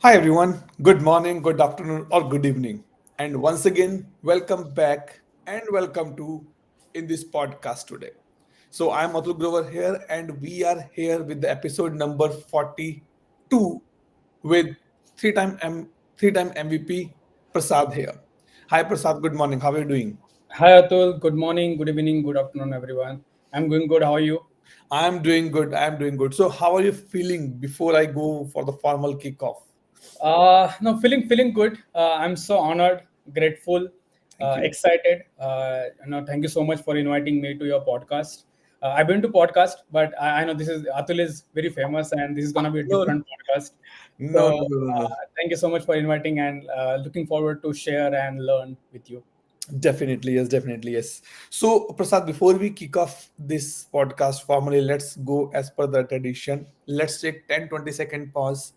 Hi everyone, good morning, good afternoon, or good evening. And once again, welcome back and welcome to in this podcast today. So I'm Atul Grover here, and we are here with the episode number 42 with three-time MVP Prasad here. Hi Prasad, good morning. How are you doing? Hi Atul, good morning, good evening, good afternoon, everyone. I'm going good. How are you? I'm doing good. I'm doing good. So how are you feeling before I go for the formal kickoff? No, feeling good. I'm so honored, grateful, Thank you. excited. Thank you so much for inviting me to your podcast. I've been to podcast, but I know this is Atul is very famous, and this is gonna be a No, different podcast. no, So no, no, no. No. thank you so much for inviting, and looking forward to share and learn with you. Definitely, yes, definitely, yes. So, Prasad, before we kick off this podcast formally, let's go as per the tradition. Let's take 10-20 second pause.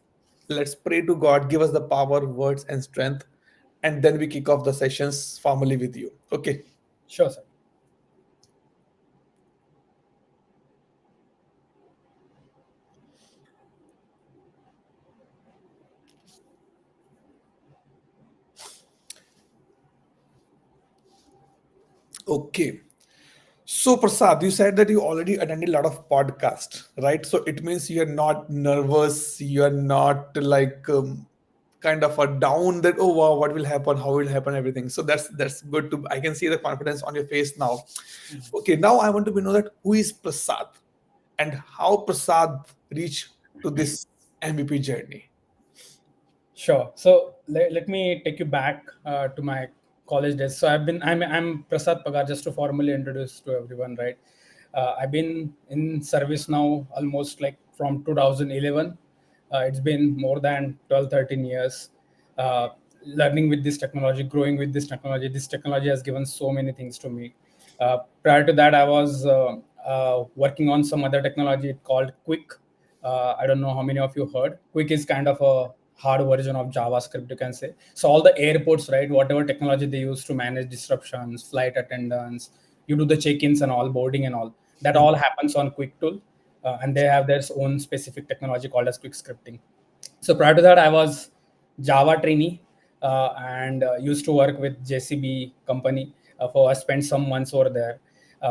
Let's pray to God, give us the power, words, and strength. And then we kick off the sessions formally with you. Okay. Sure, sir. Okay. So, Prasad, you said that you already attended a lot of podcasts, right? So it means you're not nervous, you're not like kind of a down that oh wow, what will happen, how will happen, everything. So that's good to I can see the confidence on your face now. Okay, now I want to know that who is Prasad and how Prasad reached to this MVP journey. Sure. So let me take you back to my college days. So I'm Prasad Pagar, just to formally introduce to everyone, right? I've been in service now almost like from 2011. It's been more than 12, 13 years. Uh, Learning with this technology, growing with this technology. This technology has given so many things to me. Prior to that, I was working on some other technology called Quick. I don't know how many of you heard. Quick is kind of a hard version of JavaScript, you can say. So all the airports, right, whatever technology they use to manage disruptions, flight attendants, you do the check-ins and all, boarding and all. That all happens on Quick tool, and they have their own specific technology called as Quick scripting. So prior to that, I was Java trainee and used to work with JCB company. For I spent some months over there,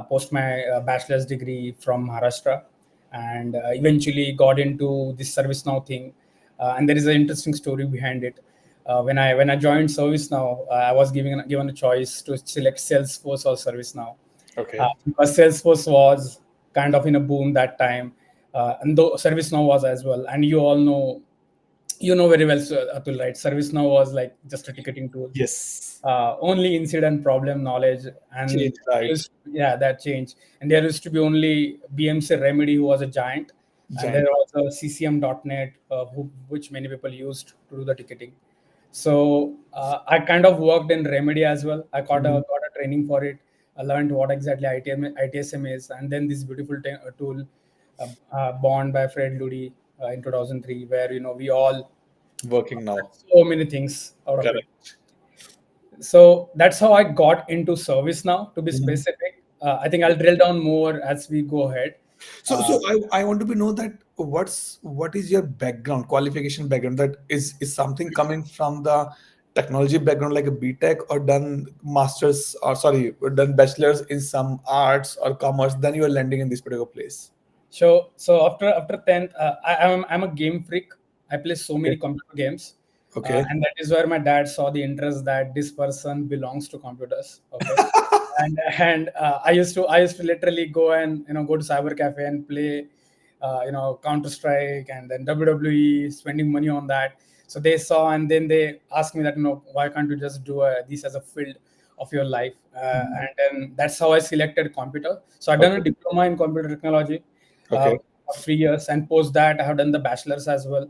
post my bachelor's degree from Maharashtra, and eventually got into this ServiceNow thing. And there is an interesting story behind it. When I joined ServiceNow, I was given a choice to select Salesforce or ServiceNow, Okay. because Salesforce was kind of in a boom that time, and though ServiceNow was as well. And you know very well, Atul, right? ServiceNow was like just a ticketing tool, Yes. only incident problem knowledge, and Change, right. yeah, that changed. And there used to be only BMC Remedy, who was a giant, and there Giant. was a CCM.NET, which many people used to do the ticketing. So I kind of worked in Remedy as well. I got a training for it. I learned what exactly ITSM is, and then this beautiful tool, born by Fred Ludy in 2003, where we all Working now. so many things out of it. Correct. So that's how I got into service now, to be Mhm. specific. I think I'll drill down more as we go ahead. So, Uh, so I want to be know that what is your background, qualification background? That is something coming from the technology background like a BTech or done masters or sorry, done bachelor's in some arts or commerce, then you are landing in this particular place. so after 10th, I'm a game freak. I play so Okay. many computer games, Okay. and that is where my dad saw the interest that this person belongs to computers. Okay, and I used to literally go and go to cyber cafe and play, Counter Strike and then WWE, spending money on that. So they saw, and then they asked me that, why can't you just do this as a field of your life? Mhm. And then that's how I selected computer. So I've done a Okay. diploma in computer technology Okay. of 3 years, and post that I have done the bachelor's as well.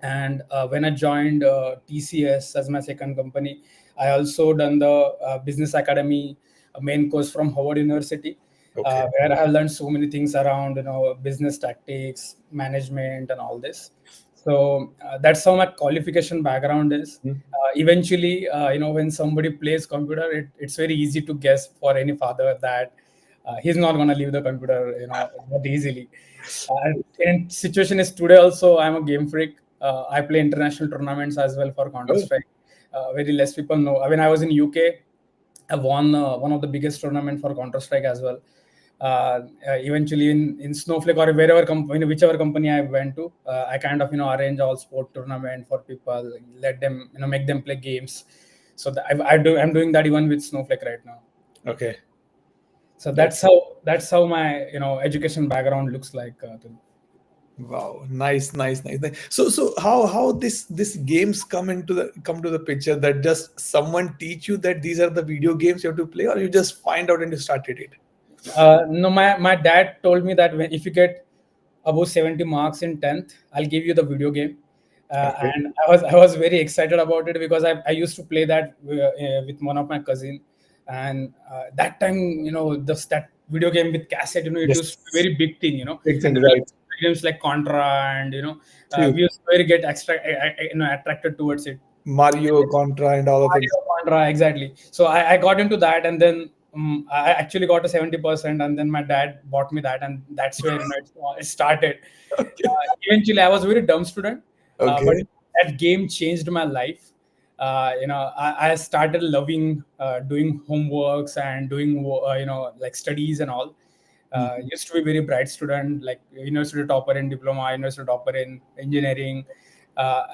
And when I joined TCS as my second company, I also done the business academy main course from Howard University, Okay. where I have learned so many things around business tactics, management, and all this. So that's how my qualification background is. Mhm. Eventually, when somebody plays computer, it's very easy to guess for any father that he's not going to leave the computer that easily. And situation is today also, I'm a game freak. I play international tournaments as well for Counter Oh, Strike. Very less people know. When I was in UK, I won one of the biggest tournament for Counter Strike as well. Eventually, in Snowflake or wherever whichever company I went to, I kind of arrange all sport tournament for people, let them make them play games. So I'm doing that even with Snowflake right now. okay. So Okay. that's how my education background looks like. Wow, nice, nice, nice, nice. So how this games come to the picture, that just someone teach you that these are the video games you have to play, or you just find out and you started it? No, my dad told me that if you get above 70 marks in 10th, I'll give you the video game. Okay. And I was very excited about it because I used to play that with one of my cousin, and that time that video game with cassette, it used to be a Yes, very big thing, and exactly there right. were games like Contra, and True. we used to very get attracted towards it. Mario, Contra, and all the things. Mario Contra, exactly. So I got into that, and then I actually got a 70%, and then my dad bought me that, and that's where it started. Okay. Eventually, I was a very dumb student, but Okay. that game changed my life. I started loving doing homeworks and doing like studies and all. Mhm. Used to be very bright student, like university topper in diploma, university topper in engineering,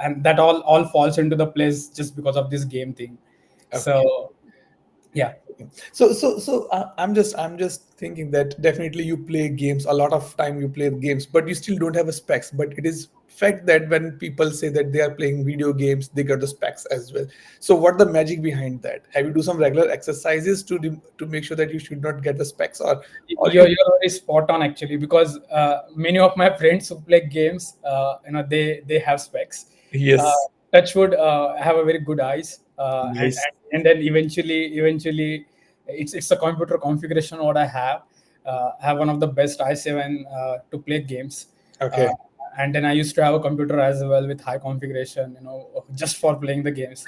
and that all falls into the place just because of this game thing. Okay. So yeah. I'm just thinking that definitely you play games a lot of time, you play games, but you still don't have a specs. But it is fact that when people say that they are playing video games, they get the specs as well. So what the magic behind that? Have you do some regular exercises to make sure that you should not get the specs, or you? You're very spot on actually, because many of my friends who play games, they have specs. Uh, Yes. Touchwood have a very good eyes, Nice. and then eventually, it's a computer configuration what I have. I have one of the best i7 to play games. Uh, Okay. and then I used to have a computer as well with high configuration, just for playing the games.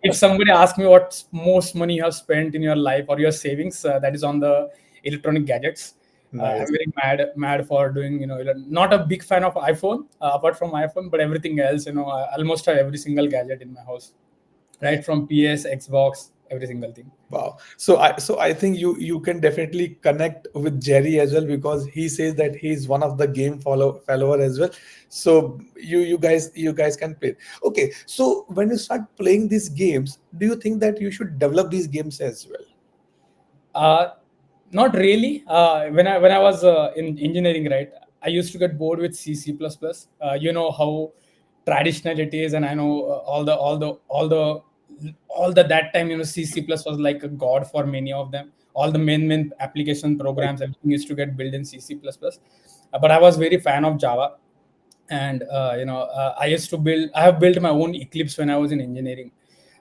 If somebody asks me what's most money you have spent in your life or your savings, that is on the electronic gadgets. I'm Nice. very mad for doing, not a big fan of iPhone, apart from iPhone, but everything else, I almost have every single gadget in my house, right from PS, Xbox, every single thing. Wow. So I think you can definitely connect with Jerry as well, because he says that he's one of the game follower as well. So you guys can play. Okay. So when you start playing these games, do you think that you should develop these games as well? Uh, Not really. When I was in engineering, right, I used to get bored with C++. You know how traditional it is, and I know all the that time, C++ was like a god for many of them. All the main application Right. programs, everything used to get built in C++. But I was very fan of Java, and I have built my own Eclipse when I was in engineering.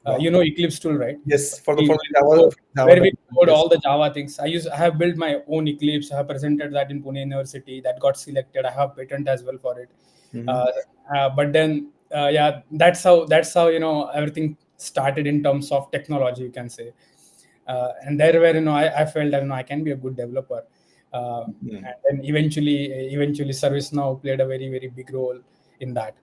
Wow. Eclipse tool, right? Yes. For the we, for we the Java code, Java where we development. code Yes. all the Java things. I have built my own Eclipse. I have presented that in Pune University. That got selected. I have patent as well for it. Mhm. Uh, but then, yeah, that's how everything started in terms of technology, you can say. And there where I felt that I can be a good developer. Mhm. And then eventually, ServiceNow played a very very big role in that.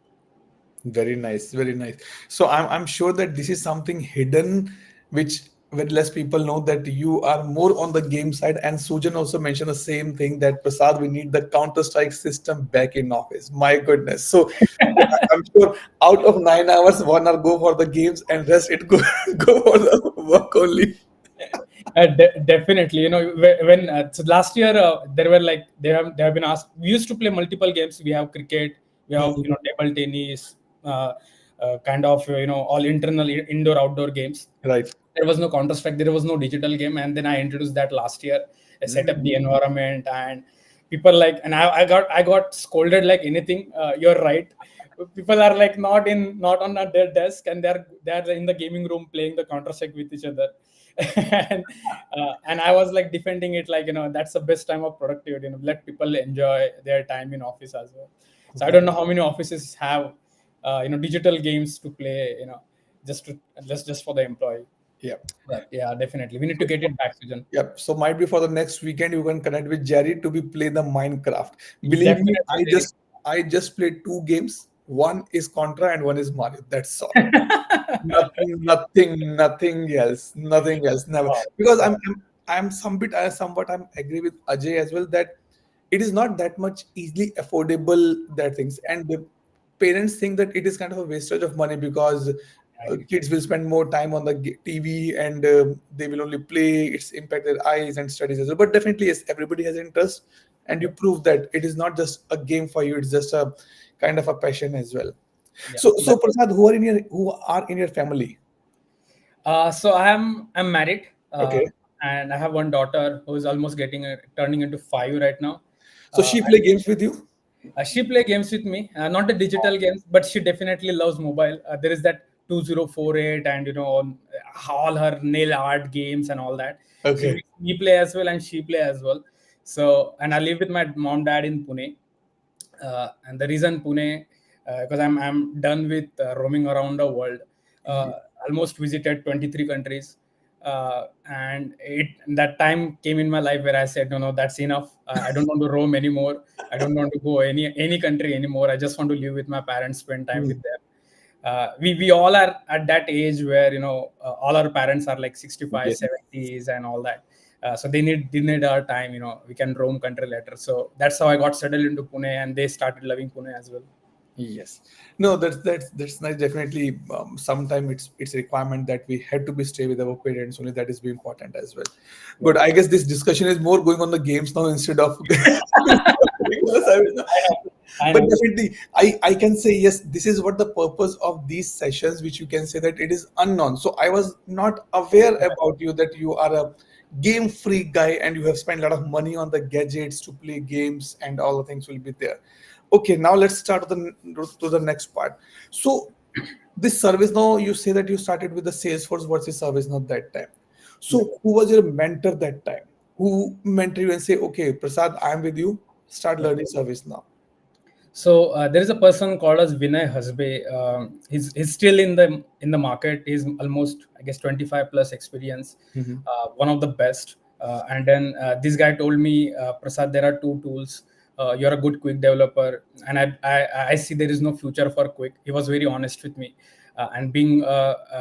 Very nice, very nice. So I'm sure that this is something hidden, which very less people know, that you are more on the game side. And Sujan also mentioned the same thing, that Prasad, we need the Counter Strike system back in office. My goodness. So I'm sure out of 9 hours, 1 hour go for the games, and rest it go go for the work only. Definitely, when so last year, there were like they have been asked. We used to play multiple games. We have cricket, we have Mhm. table tennis, kind of all internal indoor outdoor games. Right. There was no Counter Strike, there was no digital game, and then I introduced that last year. I set up the Mhm. environment, and people like, and I got scolded like anything. You're right. People are like not on their desk, and they're in the gaming room playing the Counter Strike with each other. And I was like defending it, like that's the best time of productivity. Let people enjoy their time in office as well. So I don't know how many offices have digital games to play, just for the employee. Yeah. But yeah, definitely we need to get it back, Sujan. Yep. So might be for the next weekend you can connect with Jerry to be play the Minecraft. Believe me, Definitely, I Jerry. just I just played two games. One is Contra and one is Mario. That's all. Nothing else, never. Wow. Because Wow. I'm somewhat I'm agree with Ajay as well that it is not that much easily affordable that things, and the parents think that it is kind of a wastage of money because I agree. kids will spend more time on the TV and they will only play. It's impact their eyes and studies as well. But definitely, yes, everybody has interest, and you Yeah. prove that it is not just a game for you; it's just a kind of a passion as well. Yeah. So Prasad, who are in your family? So I'm married, Okay. and I have one daughter who is almost turning into 5 right now. So Uh, she play games with you? she play games with me, not the digital games, but she definitely loves mobile. There is that 2048, and all her nail art games and all that. So Okay. we play as well, and she play as well. So, and I live with my mom dad in Pune, and the reason Pune, because I'm done with roaming around the world. Uh, Ye- Almost visited 23 countries, and it that time came in my life where I said, no, that's enough. I don't want to roam anymore. I don't want to go any country anymore. I just want to live with my parents, spend time Hmm. with them. We all are at that age where all our parents are like 65, Yes. 70s and all that. So they need our time. We can roam country later. So that's how I got settled into Pune, and they started loving Pune as well. Yes. No, that's nice. Definitely, sometime it's a requirement that we had to be stay with our parents. Only that is be important as well. Yeah. But I guess this discussion is more going on the games now instead of regular service now. I know. I But know. definitely, I can say yes. This is what the purpose of these sessions, which you can say that it is unknown. So I was not aware about you that you are a game freak guy and you have spent a lot of money on the gadgets to play games and all the things will be there. Okay, now let's start to the next part. So this service now, you say that you started with the Salesforce versus service now that time. Yeah. So who was your mentor that time? Who mentor you and say, okay, Prasad, I'm with you. Start Yeah. learning service now. So there is a person called as Vinay Hasbe. He's still in the market. He's almost, I guess, 25 plus experience. Mhm. One of the best. And then this guy told me, Prasad, there are two tools. You're a good Quick developer, and I see there is no future for Quick. He was very honest with me. And being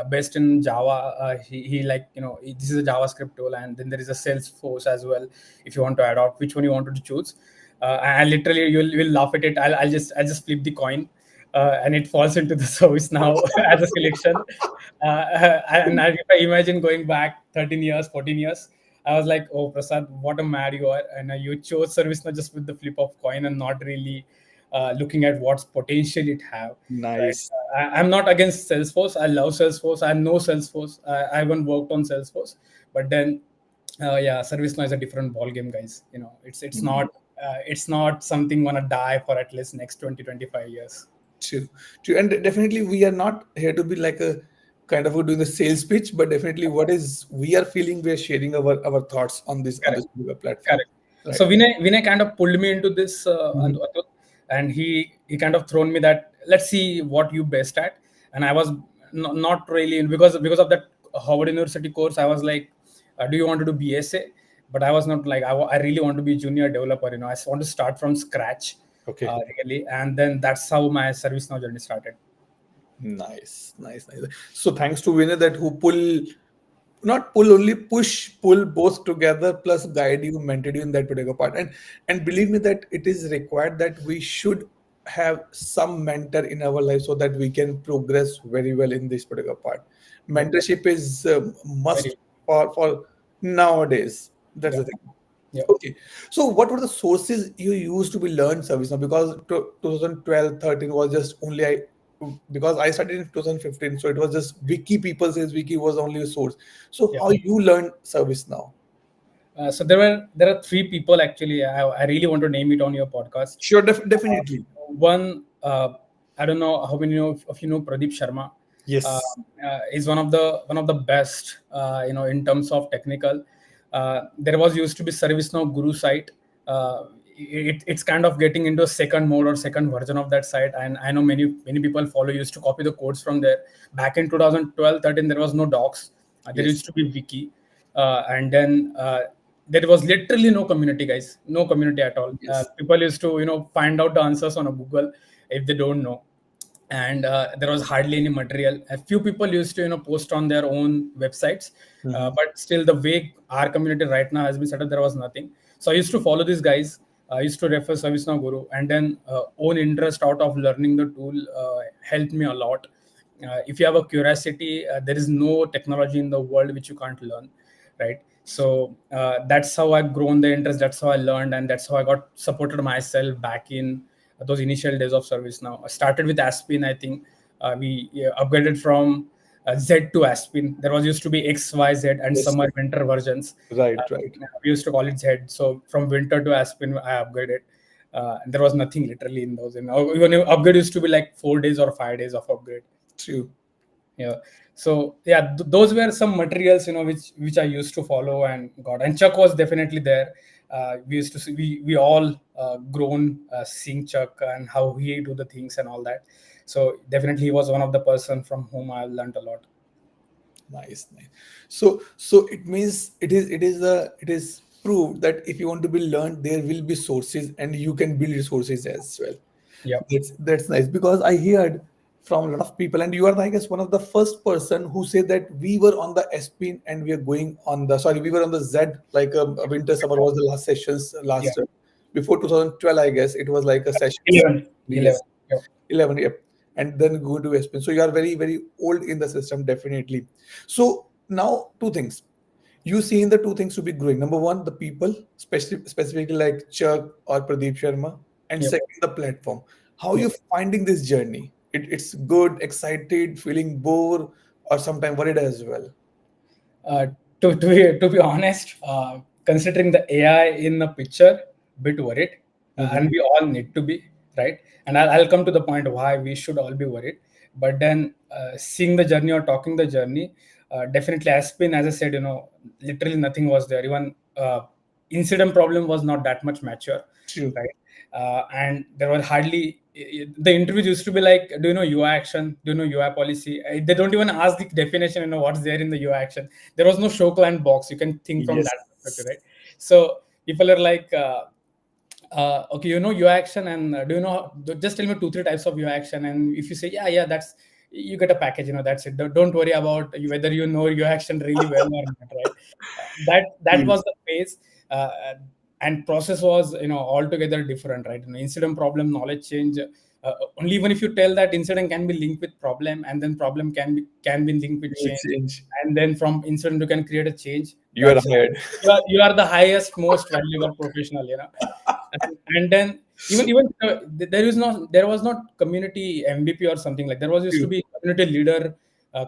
based in Java, he like, this is a JavaScript tool, and then there is a Salesforce as well. If you want to adopt, which one you wanted to choose? I literally, you'll laugh at it. I'll just flip the coin, and it falls into the service now as a selection. If I imagine going back 13 years, 14 years, I was like, oh, Prasad, what a mad you are. And you chose service now just with the flip of coin and not really looking at what's potential it have. Right. Nice. I'm not against Salesforce. I love Salesforce. I know Salesforce. I haven't worked on Salesforce, but then yeah, ServiceNow is a different ball game, guys. It's not something gonna die for at least next 20-25 years. True, true, and definitely we are not here to be like a kind of doing the sales pitch, but definitely what is we are feeling, we are sharing our thoughts on this Correct. particular platform, Correct. So right? Vinay kind of pulled me into this, Mhm. Atul, and he kind of thrown me that, let's see what you best at. And I was not really, because of that Howard University course. I was like, do you want to do BSA? But I was not like, I really want to be junior developer. I just want to start from scratch, Okay. really, and then that's how my ServiceNow journey started. Nice, nice, nice. So thanks to Winner that who pull, not pull only, pull both together, plus guide you, mentored you in that particular part. And believe me that it is required that we should have some mentor in our life so that we can progress very well in this particular part. Yeah. Mentorship is must Very. for nowadays. That's Yeah. the thing. Yeah. Okay. So what were the sources you used to be learn service now? Because 2012, 13 was just only because I started in 2015, so it was just wiki, people says wiki was only a source. So Yeah. how you learn service now? So there are three people actually. I really want to name it on your podcast. Sure, Uh, definitely. One, I don't know how many of you know Pradeep Sharma. Uh, Yes. is one of the best, in terms of technical. There was used to be ServiceNow Guru site. It's kind of getting into a second mode or second version of that site, and I know many people follow used to copy the codes from there. Back in 2012, 13, there was no docs. There Yes. used to be wiki, and then there was literally no community, guys. No community at all. Yes. People used to find out the answers on a Google if they don't know. and there was hardly any material. A few people used to post on their own websites, Mm-hmm. but still the way our community right now has been set up, there was nothing. So I used to follow these guys. I used to refer ServiceNow Guru, and then own interest out of learning the tool helped me a lot. If you have a curiosity, there is no technology in the world which you can't learn, right? So that's how I've grown the interest. That's how I learned, and that's how I got supported myself back in those initial days of service. Now I started with Aspin. I think we upgraded from Z to Aspin. There was used to be X, Y, Z, and Yes. summer winter versions. Right, right. We used to call it Z. So from winter to Aspin, I upgraded. And there was nothing literally in those. Even upgrade used to be like 4 days or 5 days of upgrade. True. Yeah. So yeah, those were some materials which I used to follow and got. And Chuck was definitely there. We used to see, we all grown seeing Chuck and how he do the things and all that. So definitely he was one of the person from whom I learned a lot. Nice, nice. So it means it is proved that if you want to be learned, there will be sources, and you can build resources as well. Yeah. That's nice, because I heard from a lot of people, and you are, I guess, one of the first person who said that we were on the SP and we are going on the, sorry, we were on the Z, like winter summer was the last sessions Yeah. last before 2012, I guess it was like a sessions 11. 11. previous Yeah. 11, yep. And then go to SP. So you are very, very old in the system, definitely. So now two things. You seen the two things to be growing. Number one, the people, especially specifically like Chuck or Pradeep Sharma, and Yep. second, the platform. How are you Yep. finding this journey? It's good, excited, feeling bored, or sometimes worried as well. Uh, to be honest, considering the AI in the picture, bit worried, Hmm. and we all need to be, right. And I'll come to the point why we should all be worried. But then seeing the journey or talking the journey, definitely has been, as I said, literally nothing was there. Even incident problem was not that much mature, True. right? And there was hardly the interviews used to be like, do you know UI action? Do you know UI policy? They don't even ask the definition, what's there in the UI action. There was no show client box. You can think from Yes. that perspective, right? So people are like, okay, UI action, and do you know? Just tell me two, three types of UI action, and if you say, yeah, yeah, that's, you get a package. That's it. Don't worry about whether you know UI action really well or not, right? That True. was the phase, and process was altogether different, right? Incident problem knowledge change. Only even if you tell that incident can be linked with problem, and then problem can be linked with Will change, change. and then from incident you can create a change. You are That's it. hired. You are the highest, most valuable professional, and then even there was not community MVP or something like. There was used to True. be community leader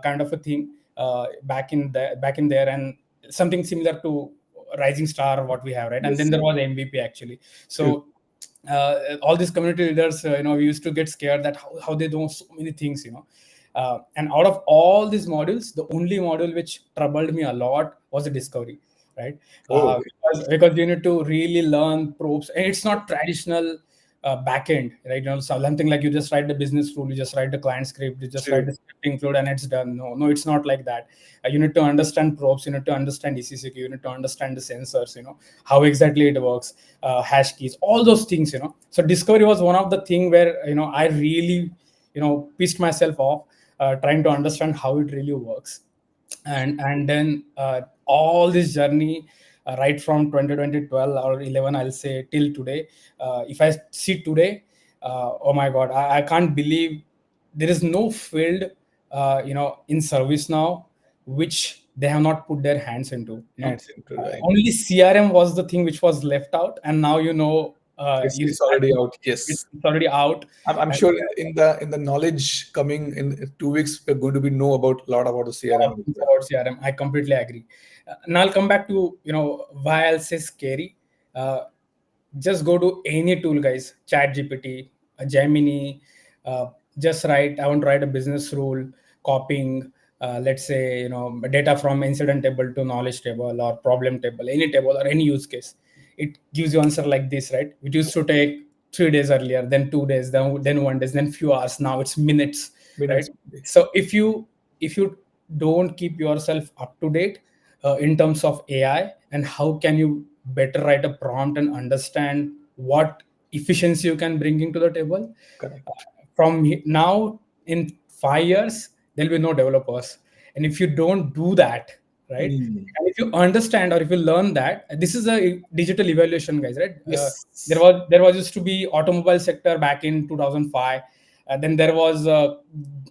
kind of a thing back in there, and something similar to Rising Star what we have, right. And then Yes. there was MVP actually. True. So all these community leaders, we used to get scared that how they know so many things, and out of all these modules, the only module which troubled me a lot was the discovery, right? Oh, Because you need to really learn probes, and it's not traditional backend, right? So something like you just write the business rule, you just write the client script, you just write true. the script include, and it's done. No, it's not like that. You need to understand probes, you need to understand ECCQ, you need to understand the sensors, how exactly it works, hash keys, all those things, So discovery was one of the thing where I really pissed myself off, trying to understand how it really works. And then all this journey, right from 2012 or 11, I'll say, till today, if I see today, oh my god, I can't believe there is no field in service now which they have not put their hands into. Hands into, right. Only CRM was the thing which was left out, and now you It's start, already out. it's Yes. already out. I'm And sure in the knowledge coming in 2 weeks, we're going to be know about a lot about the lot CRM of as things well. about CRM. I completely agree. Now I'll come back to why I'll say scary. Uh, just go to any tool, guys. Chat GPT, Gemini. Just write. I want to write a business rule, copying. Let's say data from incident table to knowledge table or problem table, any table or any use case. It gives you answer like this, right? It used to take 3 days earlier, then 2 days, then 1 day, then few hours. Now it's minutes, right? Minutes. So if you don't keep yourself up to date in terms of AI, and how can you better write a prompt and understand what efficiency you can bring into the table, Correct. from now in 5 years there'll be no developers. And if you don't do that, right, Hmm. and if you understand or if you learn that this is a digital evaluation, guys, right? There Yes. was there was used to be automobile sector back in 2005. Then there was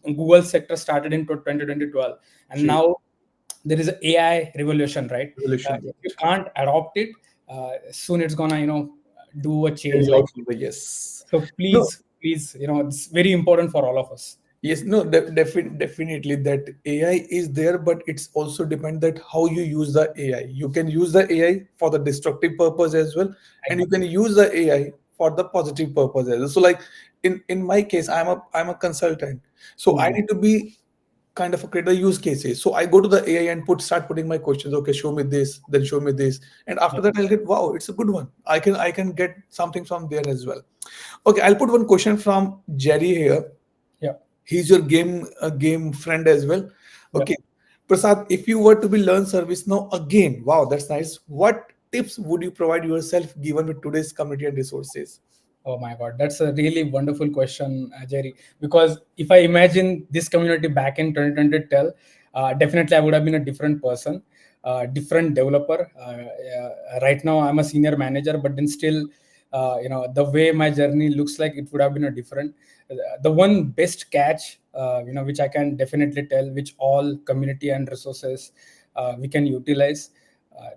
Google sector started in 2012, and True. now there is a AI revolution, right? Revolution. If you Right. can't adopt it, soon it's gonna do a change Carry like. out from the yes. So No. please, it's very important for all of us. Yes, no, definitely that AI is there, but it's also depend that how you use the AI. You can use the AI for the destructive purpose as well, and you can Exactly. use the AI for the positive purpose as well. So, like in my case, I'm a consultant, so I Mhm. need to be kind of create the use cases. So I go to the AI and start putting my questions. Okay, show me this, then show me this, and after Yeah. that I'll get wow, it's a good one. I can get something from there as well. Okay, I'll put one question from Jerry here. Yeah. He's your game friend as well. Yeah. Okay, Prasad, if you were to be learn service now again, wow, that's nice. What tips would you provide yourself given with today's community and resources? Oh my God, that's a really wonderful question, Jerry. Because if I imagine this community back in 2020, definitely I would have been a different person, different developer. Right now, I'm a senior manager, but then still, the way my journey looks like, it would have been a different. The one best catch, which I can definitely tell, which all community and resources we can utilize.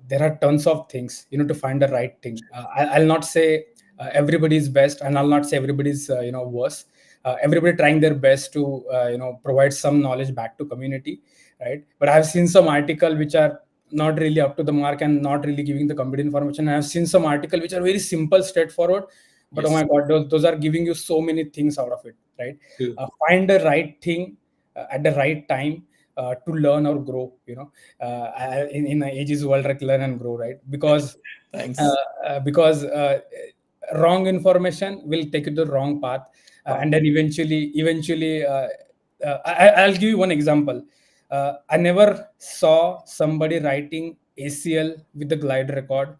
There are tons of things, to find the right thing. I'll not say everybody is best, and I'll not say everybody's worse. Everybody trying their best to provide some knowledge back to community, right? But I've seen some article which are not really up to the mark and not really giving the complete information. I've seen some article which are very simple, straightforward, but oh Yes. my God, those are giving you so many things out of it, right? True. Find the right thing at the right time to learn or grow, in the ages world, like learn and grow, right? Thanks. Because wrong information will take you to the wrong path, Wow. and then eventually I'll give you one example. I never saw somebody writing ACL with the glide record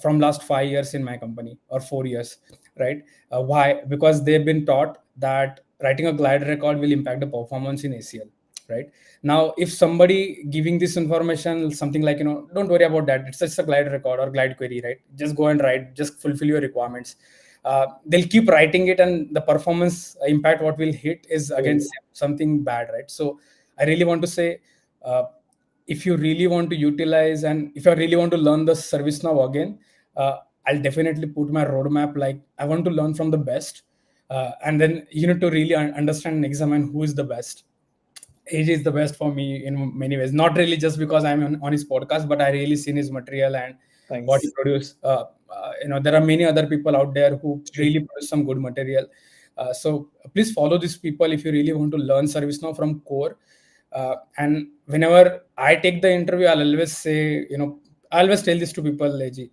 from last 5 years in my company, or 4 years, right? Why? Because they've been taught that writing a glide record will impact the performance in ACL, right? Now, if somebody giving this information, something like, don't worry about that, it's just a glide record or glide query, right? Just go and write, just fulfill your requirements. They'll keep writing it, and the performance impact what will hit is again something bad, right? So I really want to say, uh, if you really want to utilize and if I really want to learn the service now again, uh, I'll definitely put my roadmap like I want to learn from the best, and then you need to really understand and examine who is the best. AJ is the best for me in many ways. Not really just because I'm on his podcast, but I really seen his material and what he Thanks. produced. There are many other people out there who True. really produce some good material. So please follow these people if you really want to learn ServiceNow from core. And whenever I take the interview, I'll always say, I always tell this to people, AJ.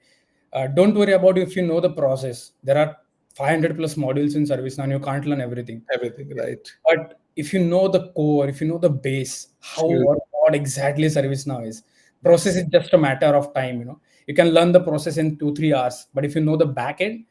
Don't worry about if you know the process. There are 500 plus modules in ServiceNow, and you can't learn everything. Everything right. But if you know the core, if you know the base, how True. what exactly ServiceNow is, process Yes. is just a matter of time. You can learn the process in 2-3 hours, but if you know the back end,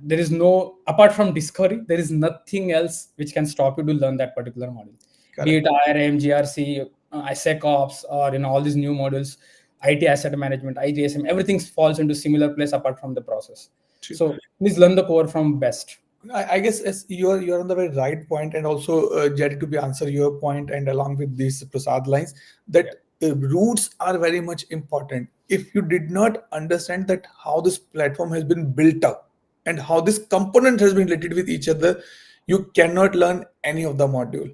there is no, apart from discovery, there is nothing else which can stop you to learn that particular module. Be Correct. it IRM, GRC, ISECOps, or all these new modules, IT asset management, ITSM, everything falls into similar place apart from the process. True. So please learn the core from best. I guess as you're on the very right point, and also Jerry, to be answer your point, and along with these Prasad lines, Yeah. that roots are very much important. If you did not understand that how this platform has been built up and how this component has been related with each other, you cannot learn any of the module,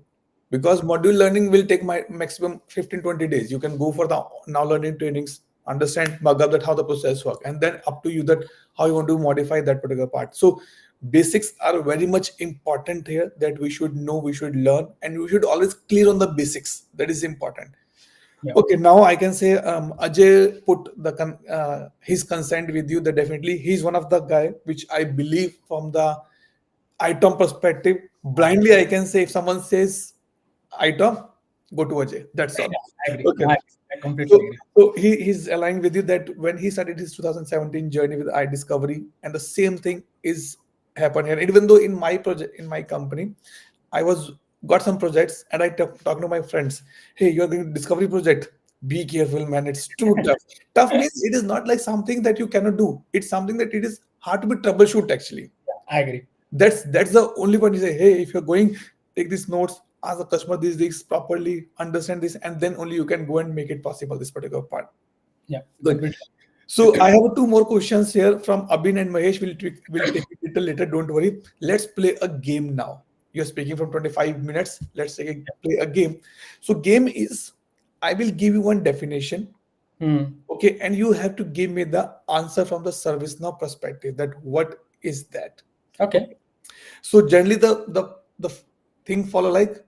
because module learning will take my maximum 15-20 days. You can go for the now learning trainings, understand bug up that how the process work, and then up to you that how you want to modify that particular part. So basics are very much important here, that we should know, we should learn, and we should always clear on the basics. That is important. Yeah. Okay, now I can say Ajay put the his consent with you, that definitely he's one of the guy which I believe from the item perspective. Blindly I can say, if someone says item, go to Ajay, that's all. I agree. Okay. I completely So, agree. he's aligned with you that when he started his 2017 journey with iDiscovery, and the same thing is happened here. Even though in my project, in my company, I was got some projects, and I talking to my friends. Hey, you're going to discovery project. Be careful, man. It's too tough. Tough means it is not like something that you cannot do. It's something that it is hard to be troubleshoot actually. I agree. That's the only point you say, hey, if you're going, take these notes, ask the customer these things properly, understand this, and then only you can go and make it possible, this particular part. Yeah, Good. good, good. So I have two more questions here from Abin and Mahesh. We'll take it little later. Don't worry. Let's play a game now. You're speaking from 25 minutes. Let's play a game. So game is, I will give you one definition. Hmm. Okay, and you have to give me the answer from the ServiceNow perspective. That what is that? Okay. Okay. So generally the thing follow like,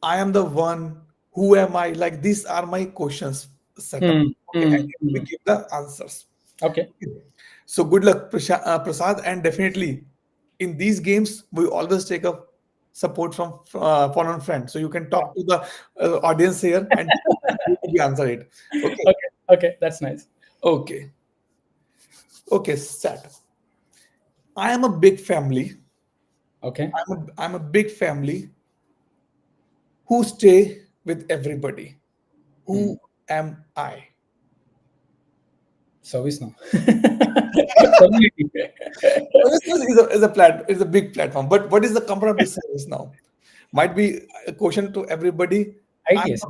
I am the one, who am I? Like these are my questions set up. Hmm. Okay, and Hmm. you have to Hmm. give the answers. Okay. So good luck, Prasad, and definitely in these games we always take a support from foreign friend. So you can talk to the audience here and we answer it. Okay, Okay. Okay. That's nice. okay, okay. Start. I am a big family. Okay. I'm a big family who stay with everybody. Hmm. Who am I? Service now. Community. Is a big platform. But what is the component of this service now? Might be a question to everybody. ITS.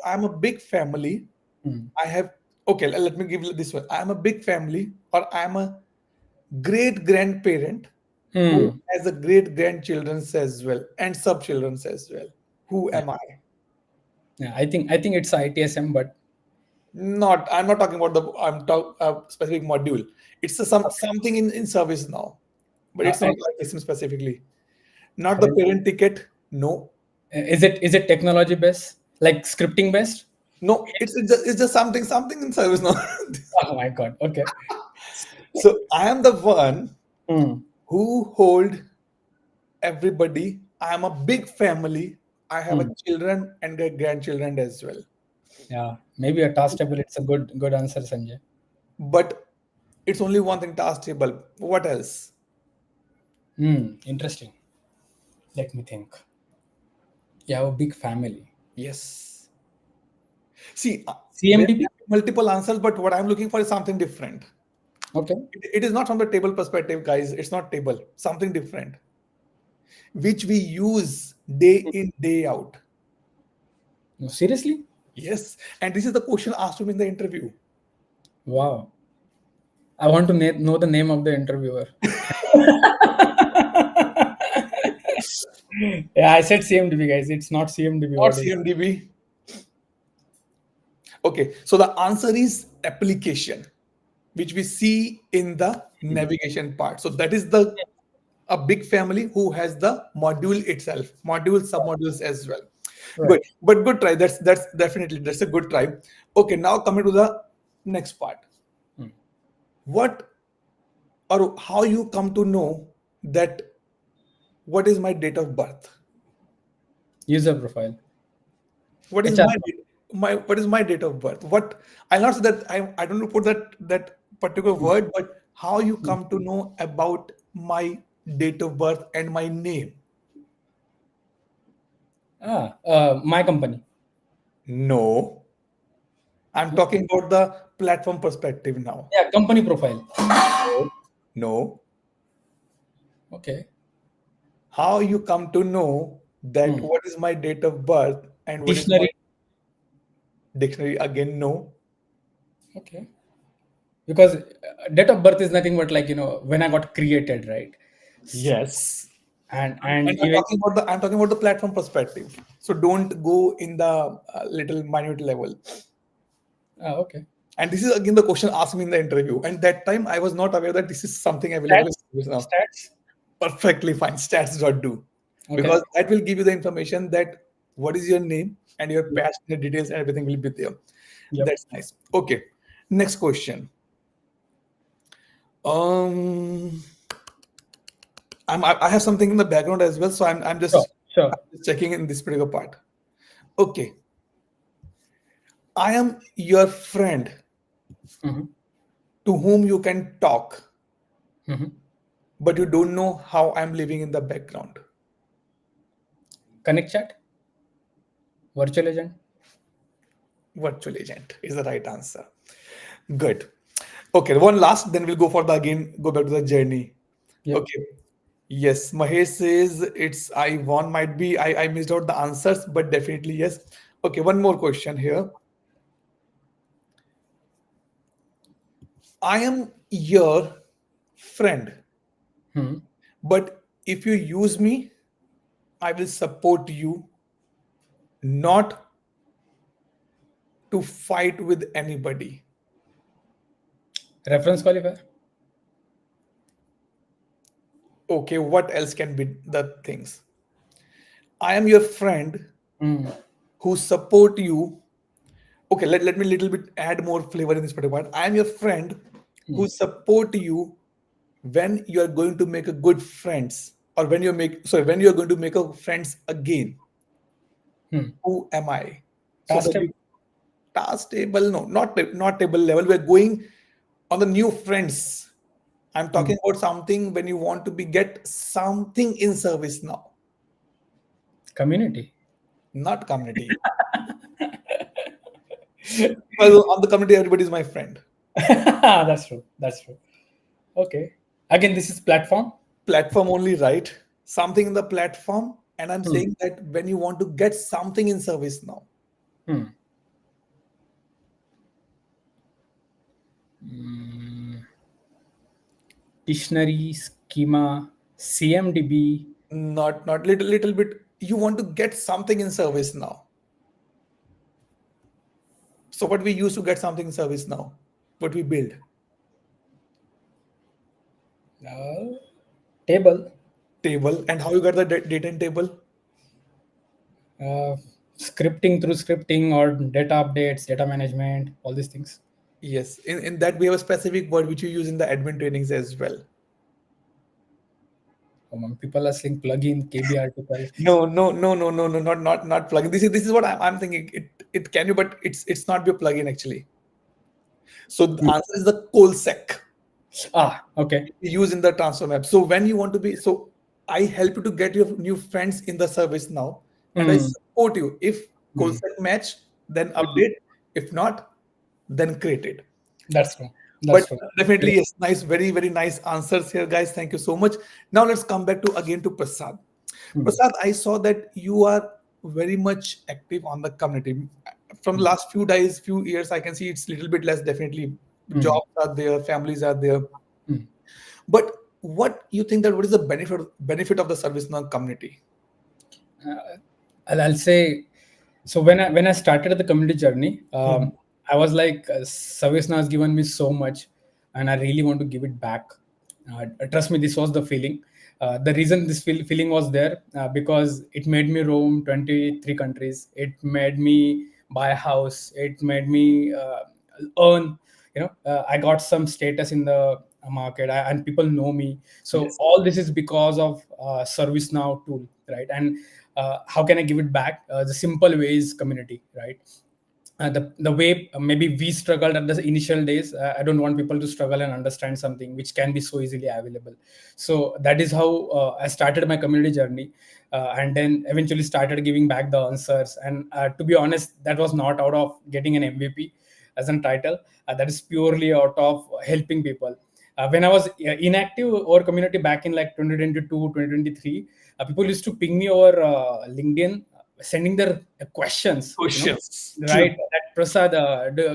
I'm a big family. Hmm. I have okay, let me give you this one. I'm a big family, or I'm a great grandparent who Hmm. has a great grandchildren as well and sub children as well. Who Yeah. am I? Yeah. I think it's ITSM, but Not, I'm not talking about the I'm talk specific module. It's something in service now, but it's not I, like this specifically. Not I the don't. parent ticket. No, Is it technology based, like scripting based? no. It's just something in service now. Oh my god. Okay. So I am the one Hmm. who hold everybody. I am a big family. I have a Hmm. children and a grandchildren as well. Yeah. Maybe a task table. It's a good answer, Sanjay. But it's only one thing, task table. What else? Hmm. Interesting. Let me think. You have a big family. Yes. See, there CMDB. are multiple answers, but what I'm looking for is something different. Okay. It is not from the table perspective, guys. It's not table. Something different, which we use day in, day out. No, seriously? Yes. And this is the question asked to me in the interview. Wow. I want to know the name of the interviewer. Yeah, I said CMDB, guys. It's not CMDB. Not What is? CMDB. Okay. So the answer is application, which we see in the navigation part. So that is the a big family who has the module itself, module submodules as well. Good, Right. but good try. That's definitely that's a good try. Okay, now coming to the next part. Hmm. What or how you come to know that what is my date of birth? User profile. What is HR. my what is my date of birth? What I'll not say that I don't put that particular Hmm. word, but how you Hmm. come to know about my date of birth and my name? My company. No, I'm talking about the platform perspective now. Yeah, company profile. No, no. Okay. How you come to know that Hmm. what is my date of birth and what is my Dictionary. dictionary? Again, no. Okay. Because date of birth is nothing but, like, when I got created, right? S- Yes. and And I'm even talking about the platform perspective. So don't go in the little minute level. okay. And this is again the question asked me in the interview. And that time I was not aware that this is something available in Stats. service now. Stats. Perfectly fine. Stats.do. Okay. Because that will give you the information that what is your name and your Yep. passionate details and everything will be there. Yep. That's nice. Okay. Next question. Um, I have something in the background as well, so I'm Sure. just Sure. checking in this particular part. Okay, I am your friend Hmm. to whom you can talk, Hmm. but you don't know how I'm living in the background. Connect chat. Virtual agent. Virtual agent is the right answer. Good. Okay, one last, then we'll go for the again, go back to the journey. Yep. Okay. Yes, Mahesh says it's I won. Might be I missed out the answers, but definitely yes. Okay, one more question here. I am your friend, Hmm. but if you use me, I will support you, not to fight with anybody. Reference qualifier. Okay, what else can be the things? I am your friend Hmm. who support you. Okay, let me little bit add more flavor in this particular part. I am your friend Hmm. who support you when you are going to make a good friends, or when you make sorry when you are going to make a friends again. Hmm. Who am I? So Task that table. you task table, no, not table level. We're going on the new friends. I'm Hmm. talking about something when you want to be get something in service now, Community. not community. Well, on the community, everybody is my friend. That's true. That's true. Okay. Again, this is platform. Platform only, right? Something in the platform, and I'm Hmm. saying that when you want to get something in service now, Hmm. Mm, dictionary, schema, CMDB. not little bit. You want to get something in service now. So what we use to get something in service now, what we build, Uh, Table. table, and how you get the data in table. Uh, Scripting through scripting or data updates, data management, all these things. Yes, in that we have a specific word which you use in the admin trainings as well. People are saying plugin, KB article. No, not plugin. This is what I'm thinking. It can you, but it's not your plugin actually. So the Hmm. answer is the colsec Ah, okay. we use in the transfer map. So when you want to be, so I help you to get your new friends in the service now, and I Hmm. support you. If Hmm. colsec match, then Hmm. update. If not, then create it. That's true. But That's true. definitely yes, nice, very nice answers here, guys. Thank you so much. Now let's come back to again to Prasad. Hmm. Prasad, I saw that you are very much active on the community. From the last few days, few years, I can see it's a little bit less. Definitely, Hmm. jobs are there, families are there. Hmm. But what you think that what is the benefit of the ServiceNow community? I'll say, so when I started the community journey, Mhm. I was like, ServiceNow has given me so much, and I really want to give it back. Trust me, this was the feeling. The reason this feeling was there, because it made me roam 23 countries. It made me buy a house. It made me earn. I got some status in the market, and people know me. So Yes, all this is because of ServiceNow tool, right? And how can I give it back? The simple way is community, right? The way maybe we struggled at the initial days, I don't want people to struggle and understand something which can be so easily available. So that is how I started my community journey, and then eventually started giving back the answers. And to be honest, that was not out of getting an MVP as a title. That is purely out of helping people. When I was inactive over community back in like 2022, 2023, people used to ping me over LinkedIn, sending their questions, questions. True. right? That Prasad,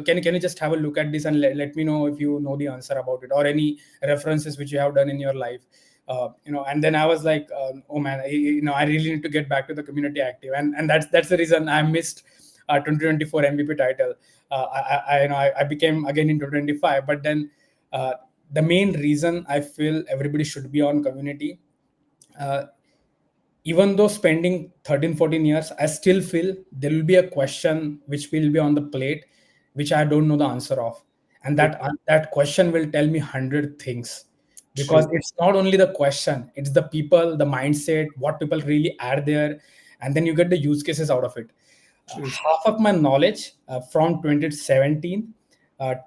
can you just have a look at this and let me know if you know the answer about it, or any references which you have done in your life. And then I was like, oh man, I really need to get back to the community active, and that's the reason I missed 2024 MVP title. I became again in 2025, but then uh, the main reason I feel everybody should be on community, uh, even though spending 13, 14 years, I still feel there will be a question which will be on the plate which I don't know the answer of, and True. that question will tell me 100 things, because True. it's not only the question, it's the people, the mindset, what people really are there, and then you get the use cases out of it. True. Half of my knowledge from 2017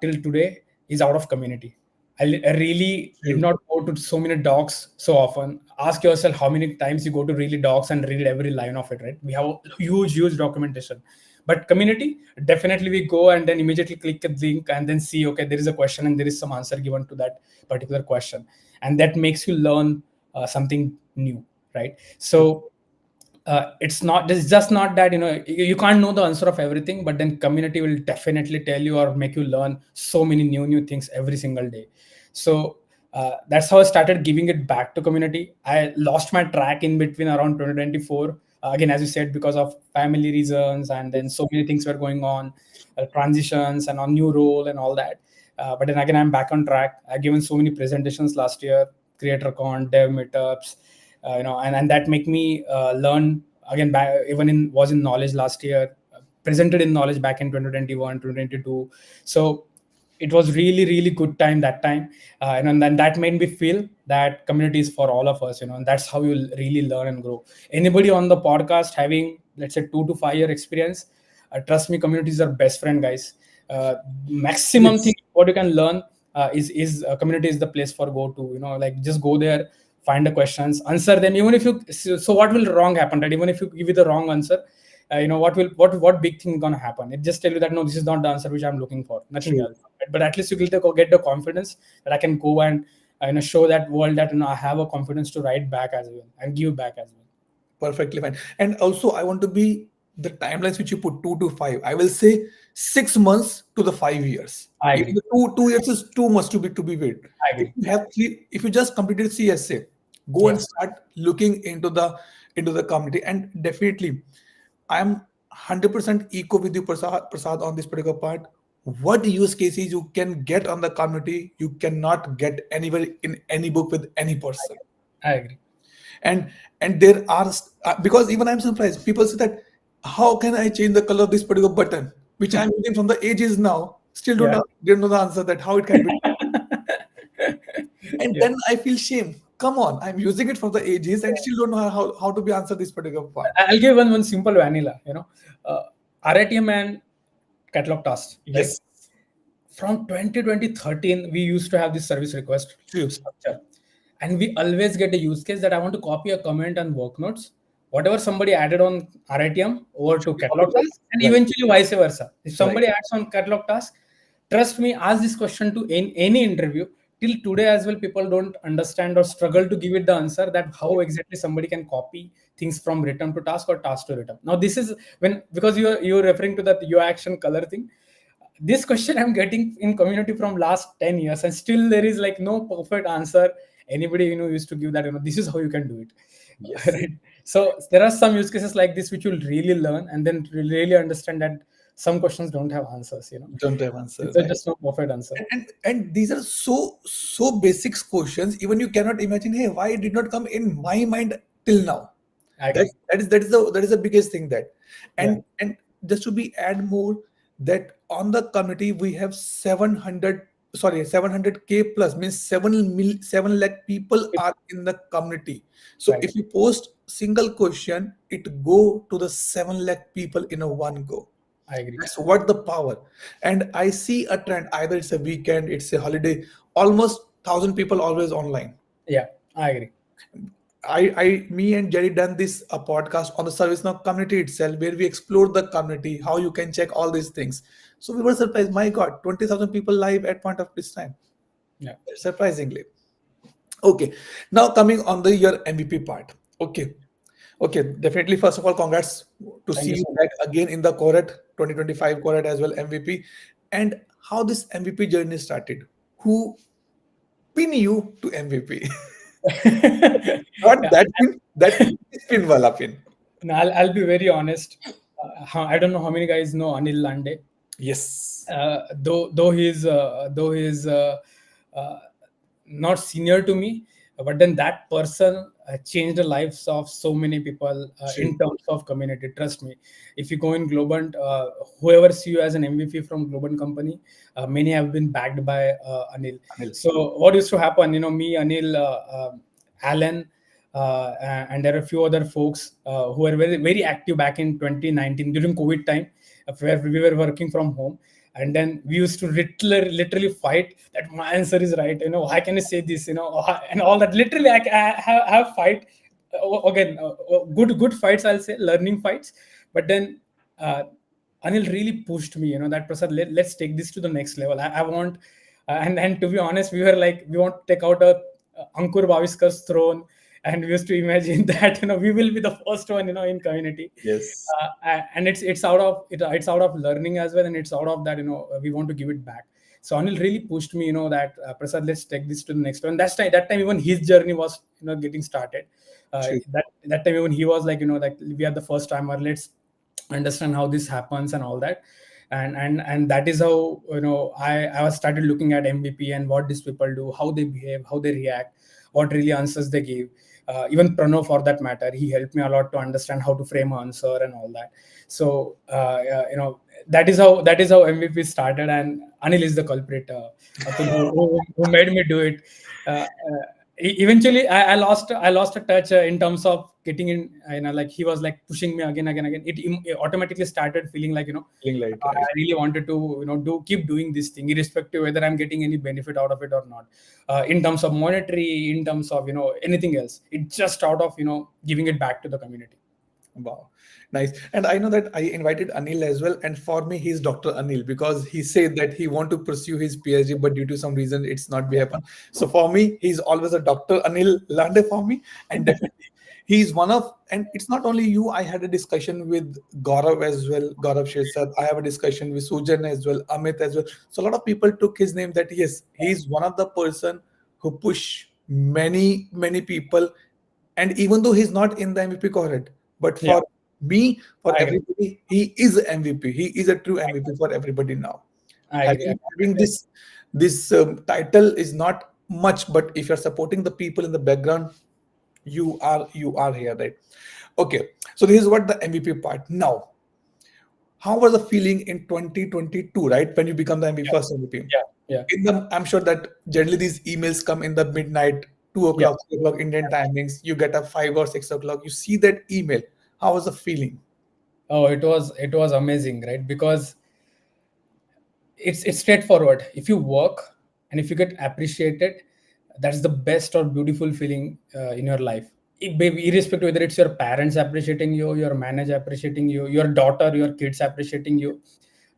till today is out of community. I really did True. not go to so many docs so often. ask yourself how many times you go to really docs and read every line of it, right? We have a huge documentation. But community, definitely we go and then immediately click a link and then see, okay, there is a question and there is some answer given to that particular question, and that makes you learn something new, right? So it's just not that, you can't know the answer of everything, but then community will definitely tell you or make you learn so many new things every single day. So that's how I started giving it back to community. I lost my track in between around 2024, again, as you said, because of family reasons, and then so many things were going on, transitions and on new role and all that. But then again, I'm back on track. I've given so many presentations last year, creator con, dev meetups, and that make me learn again. Back, even in was in knowledge last year, presented in knowledge back in 2021, 2022. So it was really good time that time, and then that made me feel that community is for all of us, and that's how you really learn and grow. Anybody on the podcast having, let's say, 2 to 5 year experience, trust me, community is our best friend, guys. Maximum thing Yes, what you can learn is community is the place for go to, like just go there, find the questions, answer them. Even if you, so what will wrong happen, right? Even if you give it the wrong answer, what big thing gonna happen? It just tell you that no, this is not the answer which I'm looking for, nothing true. else. But at least you get the confidence that I can go and show that world that I have a confidence to write back as well and give back as well. Perfectly fine. And also, I want to be the timelines which you put 2 to 5. I will say 6 months to the 5 years. I Even agree. the two years is too much to be wait. I If agree. you Yeah. have three, if you just completed CSA, go Yeah. and start looking into the community. And definitely, I'm 100% eco with you, Prasad, on this particular part. What use cases you can get on the community, you cannot get anywhere in any book with any person. I agree. And there are because even I'm surprised people say that how can I change the color of this particular button which I'm using from the ages now, still Yeah. don't know the answer that how it can be. And Yeah. then I feel shame, come on, I'm using it for the ages and still don't know how to be answered this particular part. I'll give one simple vanilla, RITM and catalog task, right? Yes, From 2013, we used to have this service request true, structure, and we always get a use case that I want to copy a comment and work notes, whatever somebody added on RITM over to catalog task, and right, eventually vice versa. If right. somebody adds on catalog task, trust me, ask this question to any interview. Till today as well, people don't understand or struggle to give it the answer that how exactly somebody can copy things from return to task or task to return. Now this is when, because you're referring to that UI action color thing, this question I'm getting in community from last 10 years, and still there is like no perfect answer. Anybody used to give that, this is how you can do it. Yes, Right? So there are some use cases like this which you'll really learn and then really understand that some questions don't have answers. don't have answers, There's right? just no perfect answer. And these are so basic questions, even you cannot imagine, hey, why it did not come in my mind till now. I that agree. that is the biggest thing that. Yeah. And just to be add more, that on the community we have 700, sorry, 700K plus, means 7 lakh people It- are in the community. So right. if you post single question, it go to the 7 lakh people in a one go. I agree. That's what the power. And I see a trend, either it's a weekend, it's a holiday, almost 1,000 people always online. Yeah. I agree. Me and Jerry done this a podcast on the ServiceNow community itself, where we explored the community, how you can check all these things. So we were surprised. My God, 20,000 people live at point of this time. Yeah. Surprisingly. Okay. Now coming on the your MVP part. Okay. Okay. Definitely. First of all, congrats to Thank see you you so much. back again in the cohort 2025 cohort as well, MVP, and how this MVP journey started. Who pin you to MVP? Not Yeah. that pin. That pin is pin wala pin. And I'll be very honest. I don't know how many guys know Anil Lande. Yes. Though he's uh, not senior to me, but then that person changed the lives of so many people True. in terms of community. Trust me, if you go in Globant, whoever see you as an MVP from Globant company, many have been backed by Anil. Anil. So what used to happen, me, Anil, Alan, and there are a few other folks who were very active back in 2019 during COVID time, where we were working from home. And then we used to literally fight that my answer is right. Why can I say this? And all that. Literally, I have fight again. Good fights, I'll say, learning fights. But then uh, Anil really pushed me. That Prasad, let's take this to the next level. I want, and to be honest, we were like, we want to take out a Ankur Bhaviskar's throne, and we used to imagine that we will be the first one in community. Yes. And it's out of learning as well, and it's out of that we want to give it back. So Anil really pushed me, that Prasad, let's take this to the next one. That time even his journey was getting started. True. That time even he was like, like, we are the first timer, let's understand how this happens and all that. And that is how I was started looking at MVP and what these people do, how they behave, how they react, what really answers they give. Even Pranav, for that matter, he helped me a lot to understand how to frame an answer and all that. So that is how MVP started, and Anil is the culprit, who made me do it. Eventually, I lost a touch in terms of getting in. Like, he was like pushing me again. It automatically started feeling like, Feeling like I right. really wanted to keep doing this thing, irrespective whether I'm getting any benefit out of it or not, in terms of monetary, in terms of anything else. It's just out of giving it back to the community. Wow, nice. And I know that I invited Anil as well. And for me, he's Dr. Anil because he said that he want to pursue his PhD, but due to some reason, it's not be happen. So for me, he's always a Dr. Anil Lande for me. And definitely, he's one of. And it's not only you. I had a discussion with Gaurav as well, Gaurav Shirsat. I have a discussion with Sujan as well, Amit as well. So a lot of people took his name. That yes, he's one of the person who push many people. And even though he's not in the MVP cohort, but Yeah, for me, for I agree. everybody, he is a MVP. He is a true MVP for everybody now. I agree. Having this title is not much, but if you're supporting the people in the background, you are here, right? Okay, so this is what the MVP part. Now, how was the feeling in 2022, right? When you become the MVP, Yeah, first MVP? yeah, yeah, I'm sure that generally these emails come in the midnight, two yeah. o'clock, 3 o'clock Indian timings. You get a 5 or 6 o'clock. You see that email. How was the feeling? Oh, it was amazing, right? Because it's straightforward. If you work and if you get appreciated, that's the best or beautiful feeling in your life. Irrespective whether it's your parents appreciating you, your manager appreciating you, your daughter, your kids appreciating you,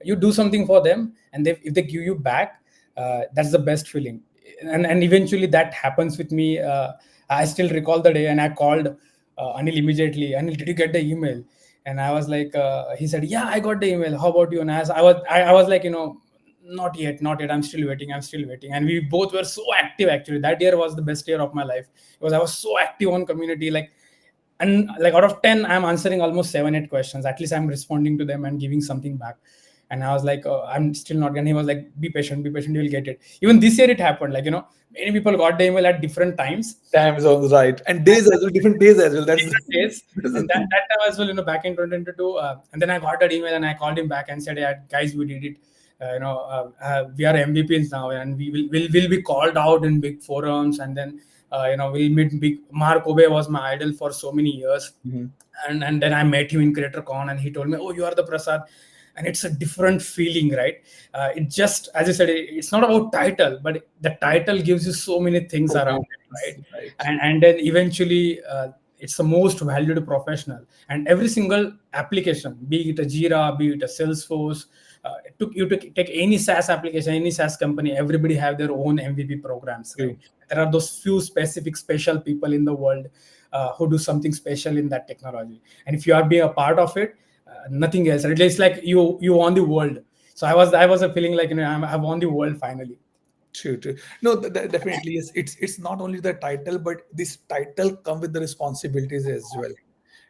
you do something for them, and if they give you back, that's the best feeling. And eventually that happens with me. I still recall the day, and I called Anil immediately. Anil, did you get the email? And I was like, he said, yeah, I got the email. How about you? And I was like, not yet. I'm still waiting. And we both were so active. Actually, that year was the best year of my life because I was so active on community. And like, out of 10, I'm answering almost 7 8 questions. At least I'm responding to them and giving something back. And I was like, I'm still not. And he was like, be patient, you will get it. Even this year it happened. Like, many people got the email at different times, Time zones, right? And days as well, different days as well. That's different days. that's the And that, thing. that time as well, back in 2022. And then I got that email and I called him back and said, yeah, guys, we did it. We are MVPs now, and we will be called out in big forums. And then we'll meet big. Mark Obe was my idol for so many years. Mhm. And then I met him in CreatorCon, and he told me, oh, you are the Prasad. And it's a different feeling, right? It just, as I said, it's not about title, but the title gives you so many things So around many it, right? things, right? And then eventually, it's the most valued professional. And every single application, be it a Jira, be it a Salesforce, take any SaaS application, any SaaS company, everybody have their own MVP programs, right? True. There are those few specific special people in the world who do something special in that technology. And if you are being a part of it, nothing else, right? It's like you won the world. So I was a feeling like, I won the world finally. True, true. No, definitely yes. It's not only the title, but this title come with the responsibilities as well.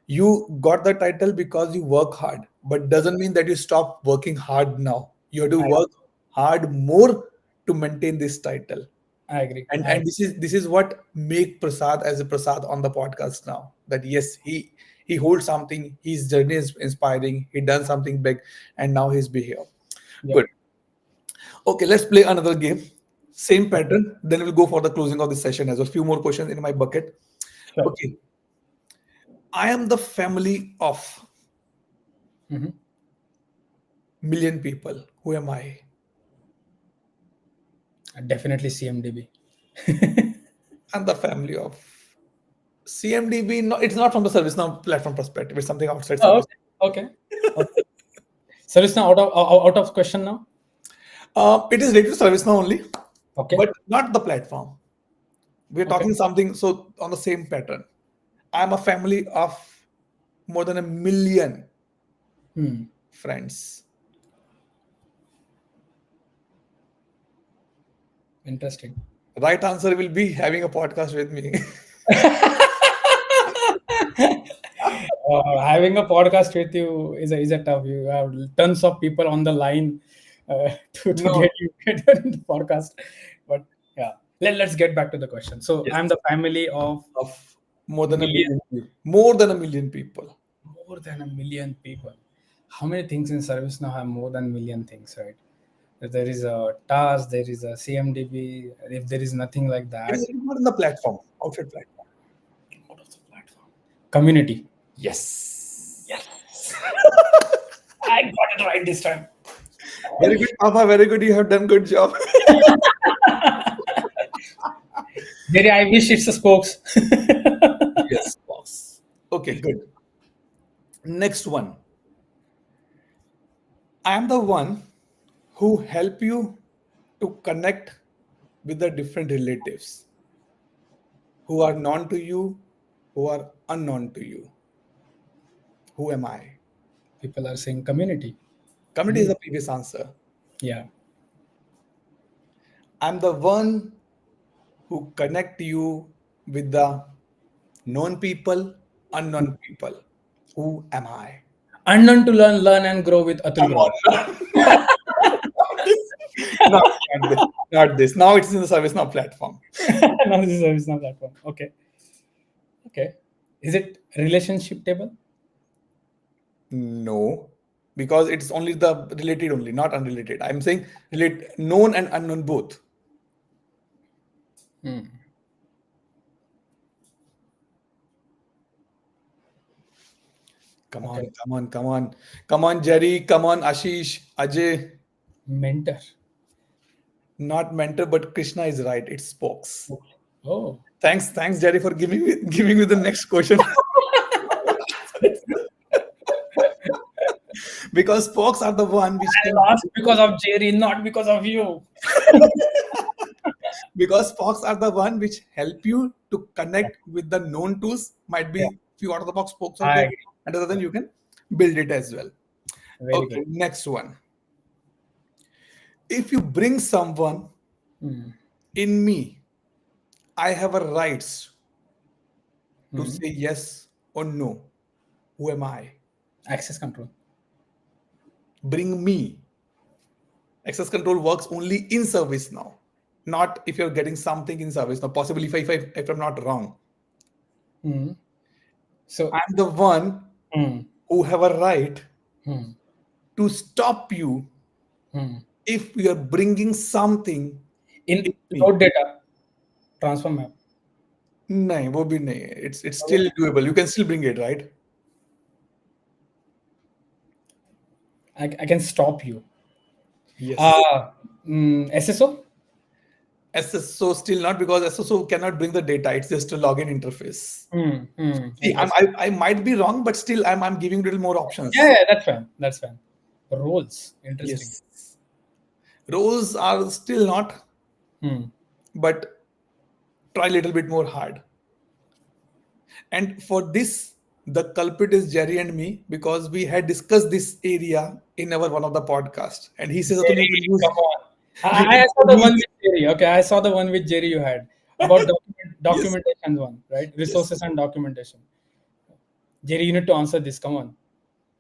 You got the title because you work hard, but doesn't mean that you stop working hard now. You have to I work hard more to maintain this title. I agree. And this is what make Prasad as a Prasad on the podcast now. That yes, he holds something. His journey is inspiring. He done something big, and now he's be here. Yeah. Good. Okay, let's play another game. Same Okay. pattern. Then we'll go for the closing of the session as well. Few more questions in my bucket. Sure. Okay, I am the family of Mhm. million people. Who am I? Definitely CMDB. I'm the family of CMDB. No, it's not from the ServiceNow platform perspective. It's something outside Oh, service. okay. Okay. Okay. Service now out of question now. It is related to ServiceNow only, Okay. but not the platform. We're Okay. talking something so on the same pattern. I'm a family of more than a million Hmm. friends. Interesting. Right answer will be having a podcast with me. Having a podcast with you is a tough. You have tons of people on the line to No. get you get in the podcast. But yeah, let's get back to the question. So Yes. I'm the family of Of more than a million, million people. More than a million people. more than a million people. How many things in service now have more than million things, right? There is a task, there is a CMDB. If there is nothing like It that, is not in the platform, outside platform. out of the platform, community. Yes. Yes, I got it right this time. Very good, Papa. Very good. You have done good job. Jerry, I wish it's a spokes. Yes, boss. Okay, good. Next one. I am the one who help you to connect with the different relatives who are known to you, who are unknown to you. Who am I? People are saying community. Community is Hmm. the previous answer. Yeah. I'm the one who connect you with the known people, unknown people. Who am I? Unknown to learn and grow with Atul Come Grover. on. not, not this. Not this. Now it's in the ServiceNow platform. Now this is service now platform. Okay. Okay. Is it relationship table? No, because it's only the related only, not unrelated. I'm saying relate known and unknown both. Hmm. Come on, Okay. come on, come on. Come on, Jerry. Come on, Ashish, Ajay. Mentor. Not mentor, but Krishna is right. It's spokes. Oh. Thanks, Jerry, for giving me the next question. Because spokes are the one which I can lost because of Jerry, not because of you. because spokes are the one which help you to connect with the known tools. Might Yeah. be few out of the box spokes are I there, agree. and other than Yeah. you can build it as well. Very good. Okay, next one. If you bring someone Hmm. in me, I have a rights to Hmm. say yes or no. Who am I? Access control. Bring me. Access control works only in service now, not if you're getting something in service now. Possibly if I'm not wrong, Hmm. So, I'm the one hmm. who have a right Hmm. to stop you Hmm. if we are bringing something in In me. load data transfer map. नहीं वो भी नहीं है. It's still doable. You can still bring it, right? I can stop you. Yes. Uh, SSO? SSO still not, because SSO cannot bring the data. It's just a login interface. See, Interesting. I might be wrong, but still I'm giving little more Yeah, options. yeah, that's fine. That's fine. Roles. Interesting. Yes. Rows are still not, Hmm. but try a little bit more hard. And for this, the culprit is Jerry and me, because we had discussed this area in our one of the podcast. And he says, Atul, Jerry, come on. you I need saw to the one use with Jerry. Okay, I saw the one with Jerry you had about yes, documentation one, right? yes. Resources and documentation. Jerry, you need to answer this. Come on.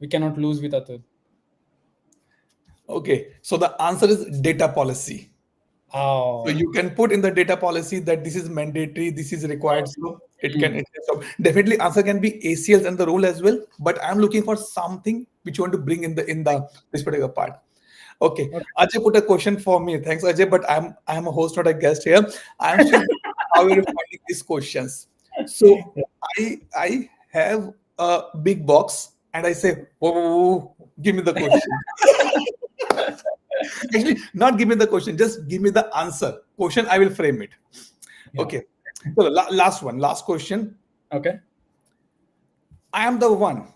We cannot lose with Atul. Okay. So the answer is data policy. So Oh. you can put in the data policy that this is mandatory, this is required. So Hmm. so definitely answer can be ACLs and the role as well. But I'm looking for something which you want to bring in the this particular part. Okay, Okay. Ajay put a question for me. Thanks, Ajay. But I'm a host, not a guest here. I'm still how are you finding these questions. So I have a big box and I say, whoa, whoa, whoa, give me the question. Actually, not give me the question, just give me the answer. Question, I will frame it. Yeah. Okay. So the last one, last question. Okay. I am the one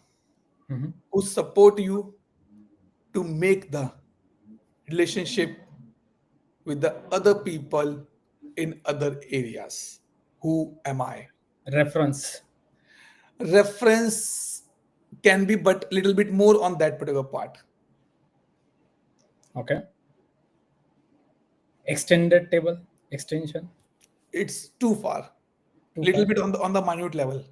Mhm. who support you to make the relationship with the other people in other areas. Who am I? Reference. Reference can be, but little bit more on that particular part. Okay. Extended table. Extension. It's too far. Too Little far. bit on the minute level.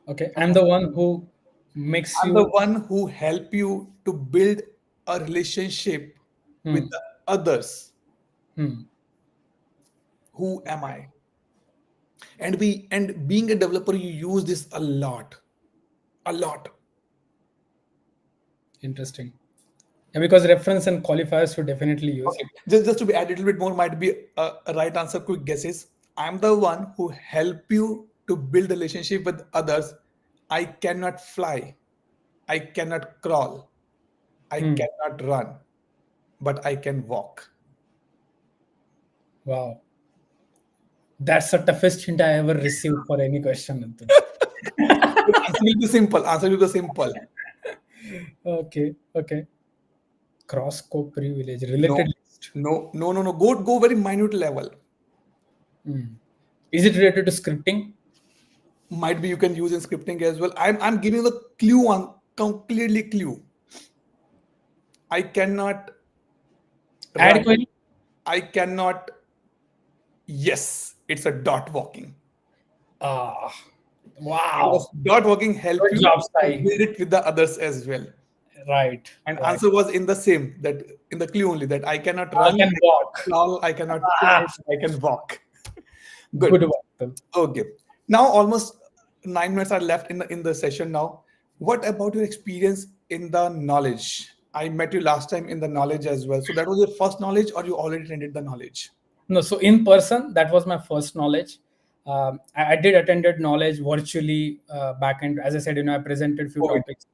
Okay. I'm the one who makes I'm the you. one who help you to build a relationship with Hmm. the others. Hmm. Who am I? And being a developer, you use this a lot. Interesting. Yeah, because reference and qualifiers should definitely use. Okay, just to be add a little bit more, might be a right answer. Quick guesses. I'm the one who help you to build a relationship with others. I cannot fly. I cannot crawl. I Hmm. cannot run, but I can walk. Wow. That's the toughest hint I ever received for any question, Atul. Answer will be simple. Answer will be simple. Okay. Okay. Cross scope privilege. No, Related list. no. Go very minute level. Hmm. Is it related to scripting? Might be you can use in scripting as well. I'm giving the clue on completely clue. I cannot Ad run. query? I cannot. Yes, it's a dot walking. Ah, wow. Because dot walking help Good you job, to Sai. build it with the others as well. Right, And right. answer was in the same, that in the clue only, that I cannot I run, can I cannot walk. crawl, I cannot fly, Ah, I can walk. Good. good one. Okay. Now almost 9 minutes are left in the session now. What about your experience in the knowledge? I met you last time in the knowledge as well. So that was your first knowledge, or you already attended the knowledge? No, so in person, that was my first knowledge. I did attended knowledge virtually back end. As I said, I presented few COVID. topics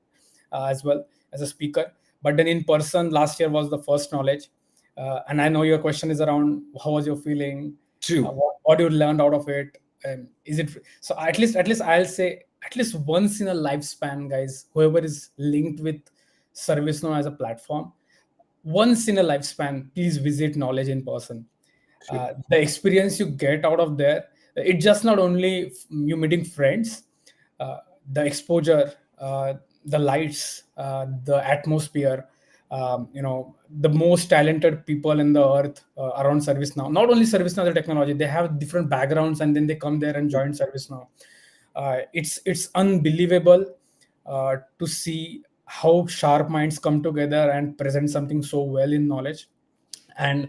as well as a speaker. But then in person, last year was the first knowledge. And I know your question is around how was your feeling, True. what you learned out of it. Is it so? At least I'll say at least once in a lifespan, guys. Whoever is linked with ServiceNow as a platform, once in a lifespan, please visit knowledge in person. True. The experience you get out of there, it just not only you meeting friends, uh, the exposure, the lights, the atmosphere, the most talented people in the earth around ServiceNow. Not only ServiceNow the technology, they have different backgrounds and then they come there and join ServiceNow. It's unbelievable to see how sharp minds come together and present something so well in knowledge. And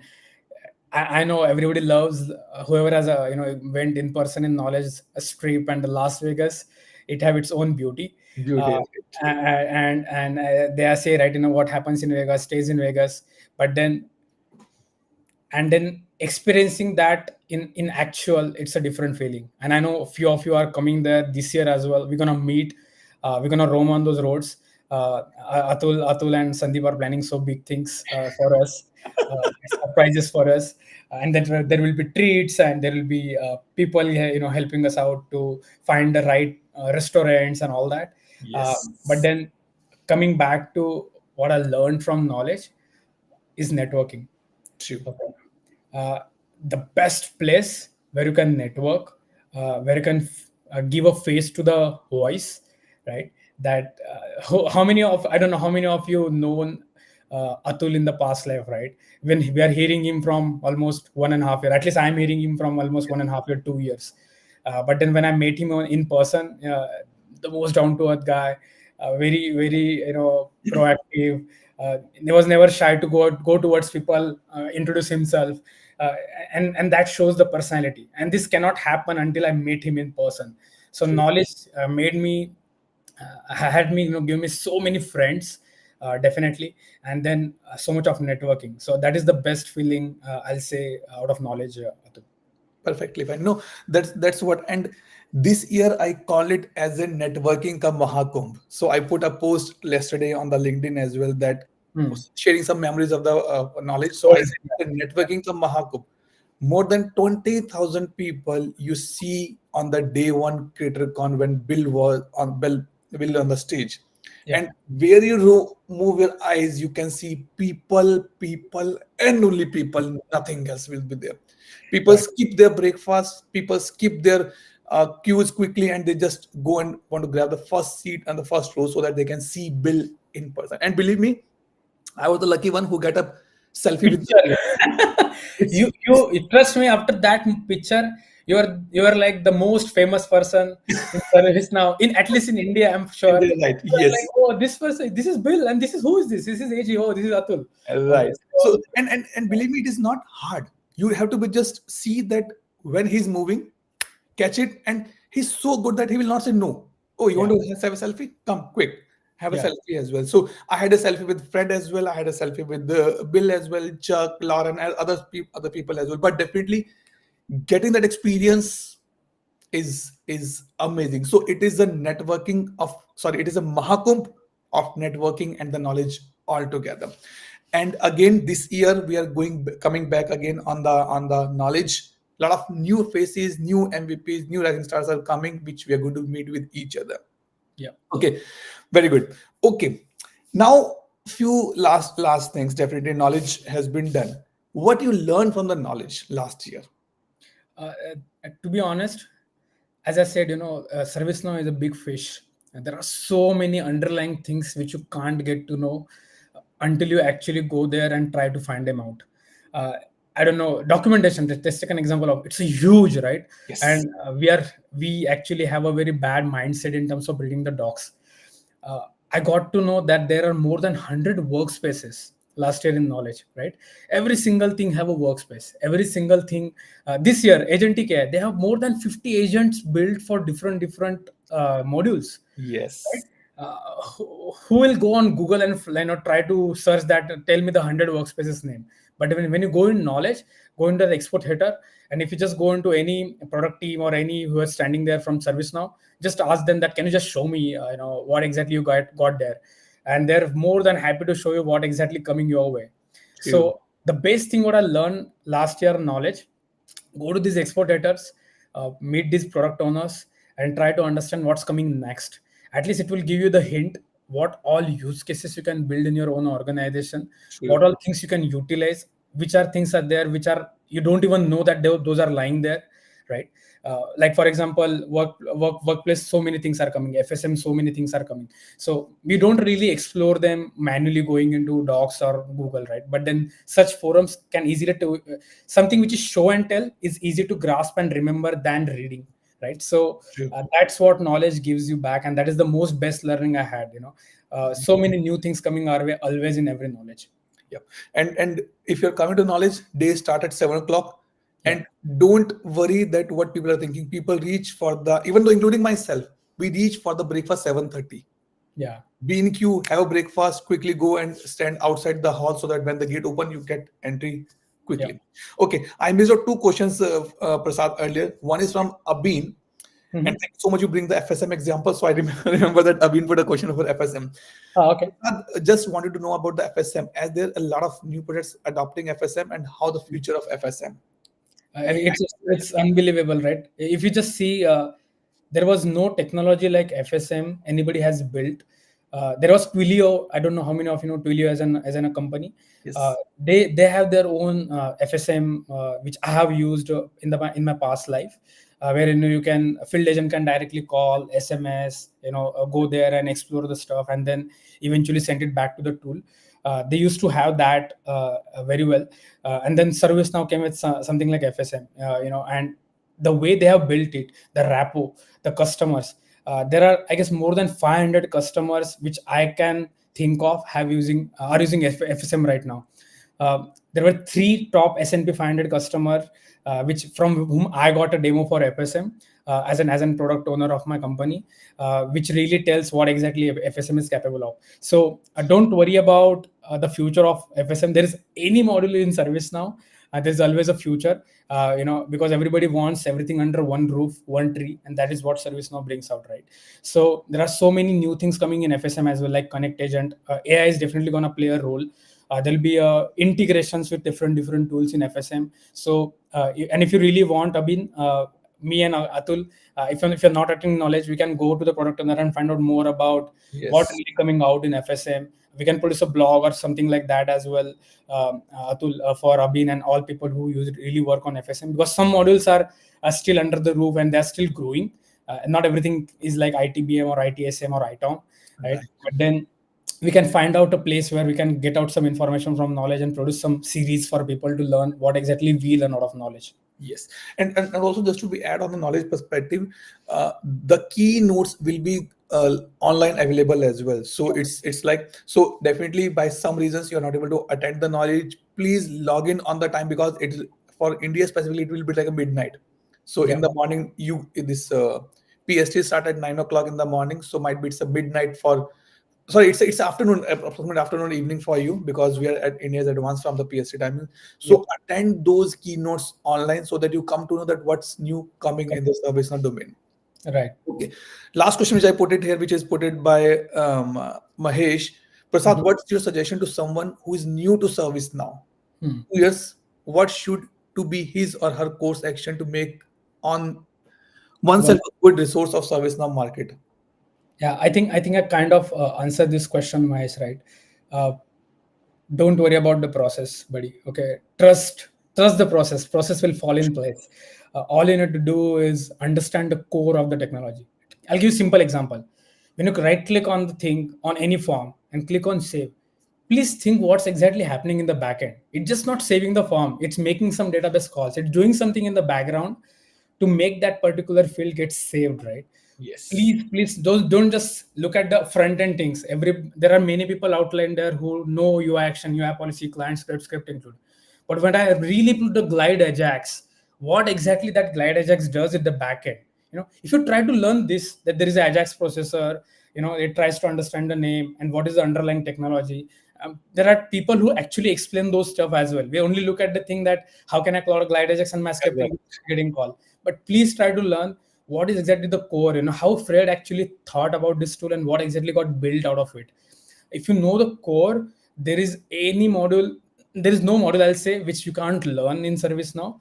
I know everybody loves whoever has a went in person in knowledge strip and the Las Vegas. It have its own beauty, Beauty uh, is it. and they are say right, what happens in Vegas stays in Vegas. But then experiencing that in actual, it's a different feeling. And I know a few of you are coming there this year as well. We're gonna meet, we're gonna roam on those roads. Atul and Sandeep are planning so big things for us, surprises for us. And that there will be treats and there will be people helping us out to find the right restaurants and all that. But Yes. then coming back to what I learned from knowledge is networking. True. Okay. Uh, the best place where you can network, where you can give a face to the voice, right? That how many of I don't know how many of you known Atul in the past life, right? When we are hearing him from almost 1.5 year, at least I'm hearing him from almost 1.5 year, 2 years. But then when I met him in person, the most down to earth guy, very very proactive. He was never shy to go towards people, introduce himself, uh, and that shows the personality. And this cannot happen until I met him in person. So True. knowledge made me had me give me so many friends, definitely. And then so much of networking. So that is the best feeling, I'll say, out of knowledge, Atul. Perfectly fine. No, that's what. And This year I call it as a networking ka mahakumbh. So I put a post yesterday on the LinkedIn as well, that Hmm. sharing some memories of the knowledge. So I Gold. said Yeah. the networking ka mahakumbh. More than 20,000 people you see on the day one creator con when Bill on the stage. Yeah. And where you move your eyes, you can see people, people, and only people, nothing else will be there. People Right. skip their breakfast, people skip their queues quickly, and they just go and want to grab the first seat and the first row so that they can see Bill in person. And believe me, I was the lucky one who got a selfie with Picture. Bill. you It's you trust me, after that picture, you are like the most famous person in service now, in at least in India, I'm sure. they're right. You're like, Yes. oh, this person, this is Bill, and this is, who is this? This is AG. Oh, this is Atul. Okay, Right. so So and believe me, it is not hard. You have to be just see that when he's moving, catch it, and he's so good that he will not say no. Oh, you yeah, want to have a selfie? Come quick, have a yeah, selfie as well. So I had a selfie with Fred as well. I had a selfie with Bill as well, Chuck, Lauren, and other people as well. But definitely getting that experience is amazing. So it is a networking of sorry, it is a mahakumbh of networking and the knowledge all together. And again, this year we are coming back again on the knowledge. A lot of new faces, new MVPs, new rising stars are coming, which we are going to meet with each other. yeah. Okay, very good. Okay, now few last things. Definitely, knowledge has been done. What you learned from the knowledge last year? To be honest, as I said, ServiceNow is a big fish. And there are so many underlying things which you can't get to know until you actually go there and try to find them out. Uh, I don't know, documentation. Let's take an example of, it's a huge, right? Yes. And we actually have a very bad mindset in terms of building the docs. uh, I got to know that there are more than 100 workspaces last year in knowledge, right? Every single thing have a workspace. Every single thing. This year, Agentic AI, they have more than 50 agents built for different modules, right? Yes. Who will go on Google and try to search that, tell me the 100 workspaces name? But when you go in knowledge, go into the export header, and if you just go into any product team or any who is standing there from ServiceNow, just ask them that, can you just show me what exactly you got there, and they're more than happy to show you what exactly coming your way. True. So the best thing what I learned last year knowledge, go to these exportators, meet these product owners, and try to understand what's coming next. At least it will give you the hint what all use cases you can build in your own organization, what True. all things you can utilize, which are things are there which are you don't even know that those are lying there, right? Like for example, workplace, so many things are coming, FSM, so many things are coming. So we don't really explore them manually going into docs or Google, right? But then such forums can easily to something which is show and tell is easy to grasp and remember than reading, right? So True. that's what knowledge gives you back, and that is the most best learning I had. So many new things coming our way always in every knowledge. Yeah. And if you're coming to knowledge, day start at 7 o'clock. Yeah, And don't worry that what people are thinking. People reach for the even though including myself, we reach for the breakfast 7:30. yeah, Be in queue, have a breakfast, quickly go and stand outside the hall so that when the gate open, you get entry yeah. quickly. Okay, I missed out two questions, Prasad, earlier. One is from Abin. And Hmm. thank you so much. You bring the FSM example. So I remember that Abin put a question over FSM. Okay. Just wanted to know about the FSM. As there a lot of new projects adopting FSM and how the future of FSM. Any It's unbelievable, right? If you just see, there was no technology like FSM anybody has built. There was Twilio. I don't know how many of you know Twilio as a company. yes, They have their own FSM, which I have used in my past life, where you can field agent can directly call, SMS, go there and explore the stuff, and then eventually send it back to the tool. They used to have that very well, and then ServiceNow came with something like FSM, and the way they have built it, the rapport, the customers. There are, I guess, more than 500 customers which I can think of are using FSM right now. There were three top S&P 500 customers, which from whom I got a demo for FSM as an product owner of my company, which really tells what exactly FSM is capable of. So don't worry about the future of FSM. There is any module in ServiceNow. There's always a future, because everybody wants everything under one roof, one tree, and that is what ServiceNow brings out, right? So there are so many new things coming in FSM as well, like Connect Agent. AI is definitely going to play a role. There'll be integrations with different tools in FSM. So and if you really want, Abhin, me and Atul, if you're not attending knowledge, we can go to the product owner and find out more about what Yes. really coming out in FSM. We can produce a blog or something like that as well, Atul, for Abhin and all people who really work on FSM, because some modules are still under the roof and they're still growing. Not everything is like ITBM or ITSM or ITOM, right? Right. But then we can find out a place where we can get out some information from knowledge and produce some series for people to learn what exactly we learn out of knowledge. Yes, and also just to be add on the knowledge perspective, the keynotes will be online available as well. So it's like, so definitely by some reasons you're not able to attend the knowledge. Please log in on the time, because it's for India specifically it will be like a midnight. So Yeah, in the morning you this PST start at 9 o'clock in the morning. So might be it's a midnight for, sorry, it's afternoon, approximate afternoon evening for you, because we are at India's advanced from the PST timing. yep. So attend those keynotes online so that you come to know that what's new coming in the service domain. Right. Okay, last question which I put it here, which is put it by Mahesh. Prasad, Mhm. what's your suggestion to someone who is new to service now? Hmm. 2 years, what should to be his or her course action to make on oneself One. a good resource of service now market? Yeah, I think I kind of answered this question, Mahesh, right? Uh, don't worry about the process, buddy. Okay, trust the process will fall in place. All you need to do is understand the core of the technology. I'll give you a simple example. When you right click on the thing on any form and click on save, please think what's exactly happening in the backend. It's just not saving the form, it's making some database calls, it's doing something in the background to make that particular field get saved, right? Yes. Please don't just look at the front end things. There are many people outlined there who know UI action, UI policy, client script include. But when I really put the glide ajax, what exactly that glide ajax does at the back end, if you try to learn this, that there is an ajax processor, it tries to understand the name and what is the underlying technology. There are people who actually explain those stuff as well. We only look at the thing that how can I call a glide ajax and my scripting getting called. But please try to learn what is exactly the core, how Fred actually thought about this tool and what exactly got built out of it. If you know the core, there is any module, there is no module, I'll say, which you can't learn in ServiceNow.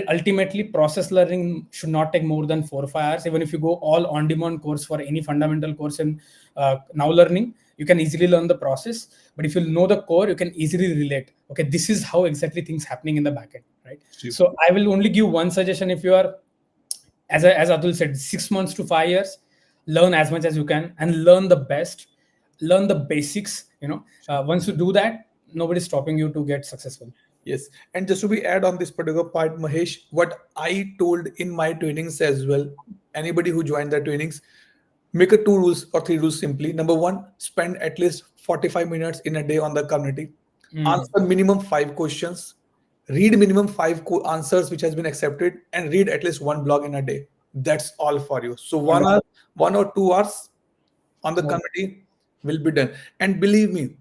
Ultimately, process learning should not take more than 4 or 5 hours. Even if you go all on-demand course for any fundamental course in now learning, you can easily learn the process. But if you know the core, you can easily relate. Okay, this is how exactly things happening in the backend, right? So I will only give one suggestion. If you are, as Atul said, 6 months to 5 years, learn as much as you can and learn the best, learn the basics. Once you do that, nobody's stopping you to get successful. Yes, and just to be add on this particular part, Mahesh, what I told in my trainings as well, anybody who joined the trainings, make a 2 rules or 3 rules simply. Number one, spend at least 45 minutes in a day on the community. Mm. Answer minimum 5 questions. Read minimum five answers which has been accepted, and read at least one blog in a day. That's all for you. So one Wonderful. hour, 1 or 2 hours on the No. committee will be done. And believe me,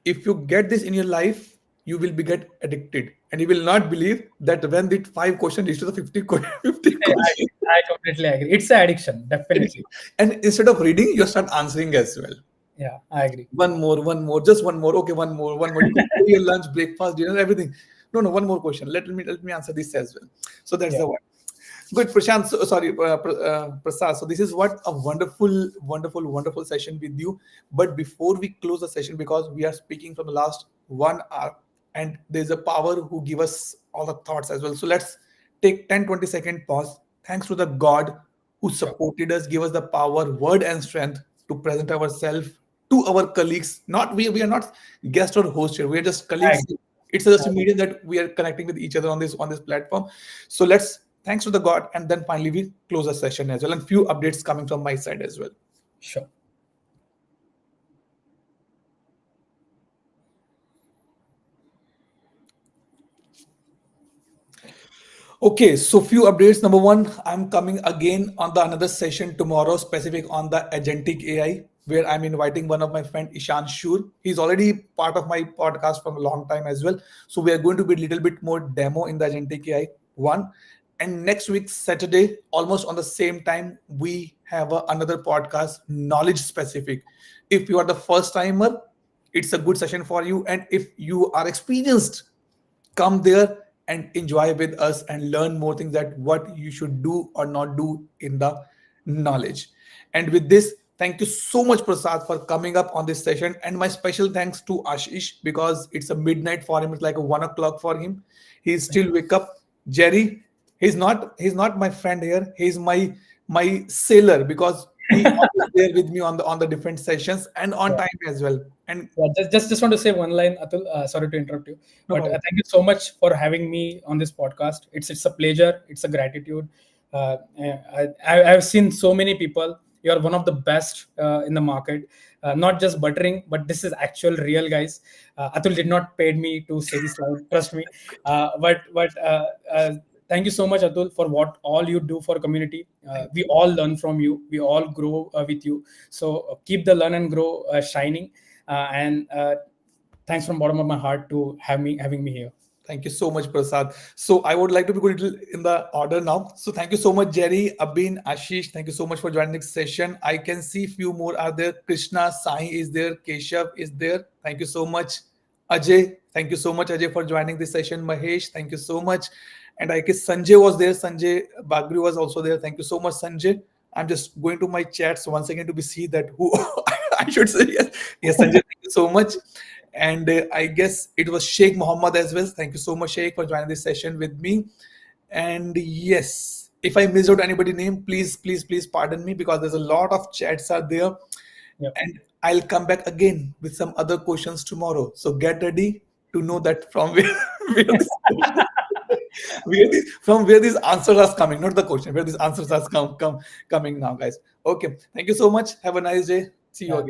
if you get this in your life, you will be get addicted, and you will not believe that when the 5 question reach to the 50 50 I, question. I completely agree. It's an addiction, definitely. And instead of reading, you start answering as well. Yeah, I agree. One more, just one more. Okay, one more. You can do your lunch, breakfast, dinner, everything. No, no, one more question. Let me answer this as well. So that's Yeah, the one. Good, Prashant. So, sorry, Prasad. So this is what a wonderful, wonderful, wonderful session with you. But before we close the session, because we are speaking from the last 1 hour, and there's a power who give us all the thoughts as well. So let's take 10-20 second pause. Thanks to the God who sure. supported us, give us the power, word, and strength to present ourselves to our colleagues. Not we are not guest or host here. We are just I colleagues. agree. It's just a medium that we are connecting with each other on this platform. So let's thanks to the God, and then finally we close the session as well. And few updates coming from my side as well. Sure. Okay, so few updates. Number one, I'm coming again on the another session tomorrow, specific on the agentic AI. where I'm inviting one of my friend Ishan Shur. He's already part of my podcast from a long time as well. So we are going to be a little bit more demo in the agentic AI one. And next week, Saturday, almost on the same time, we have another podcast, knowledge specific. If you are the first timer, it's a good session for you. And if you are experienced, come there and enjoy with us and learn more things that what you should do or not do in the knowledge. And with this, thank you so much, Prasad, for coming up on this session. And my special thanks to Ashish because it's a midnight for him. It's like a 1 o'clock for him. He's still wake up. Jerry, he's not my friend here. He's my sailor because he always there with me on the different sessions and on Yeah. time as well. And Yeah, just want to say one line, Atul. Sorry to interrupt you, no but problem. thank you so much for having me on this podcast. It's a pleasure. It's a gratitude. I've seen so many people. You are one of the best in the market. Not just buttering, but this is actual real guys. Atul did not paid me to say this line. Trust me. But thank you so much, Atul, for what all you do for community. Thank We you. all learn from you. We all grow with you. So keep the learn and grow shining. And thanks from bottom of my heart to having me here. Thank you so much, Prasad. So I would like to be going little in the order now. So thank you so much, Jerry, Abin, Ashish. Thank you so much for joining this session. I can see few more are there. Krishna, Sai is there. Keshav is there. Thank you so much. Ajay, thank you so much, Ajay, for joining this session. Mahesh, thank you so much. And I guess Sanjay was there. Sanjay Bagri was also there. Thank you so much, Sanjay. I'm just going to my chats once again to be see that who I should say yes. Yes, Sanjay, thank you so much. And I guess it was Sheikh Mohammed as well. Thank you so much, Sheikh, for joining this session with me. And yes, if I missed out anybody name, please pardon me because there's a lot of chats are there. Yep. And I'll come back again with some other questions tomorrow. So get ready to know that from where, where this question, from where these answers are coming, not the question, where these answers are coming now, guys. Okay. Thank you so much. Have a nice day. See you Yeah. again.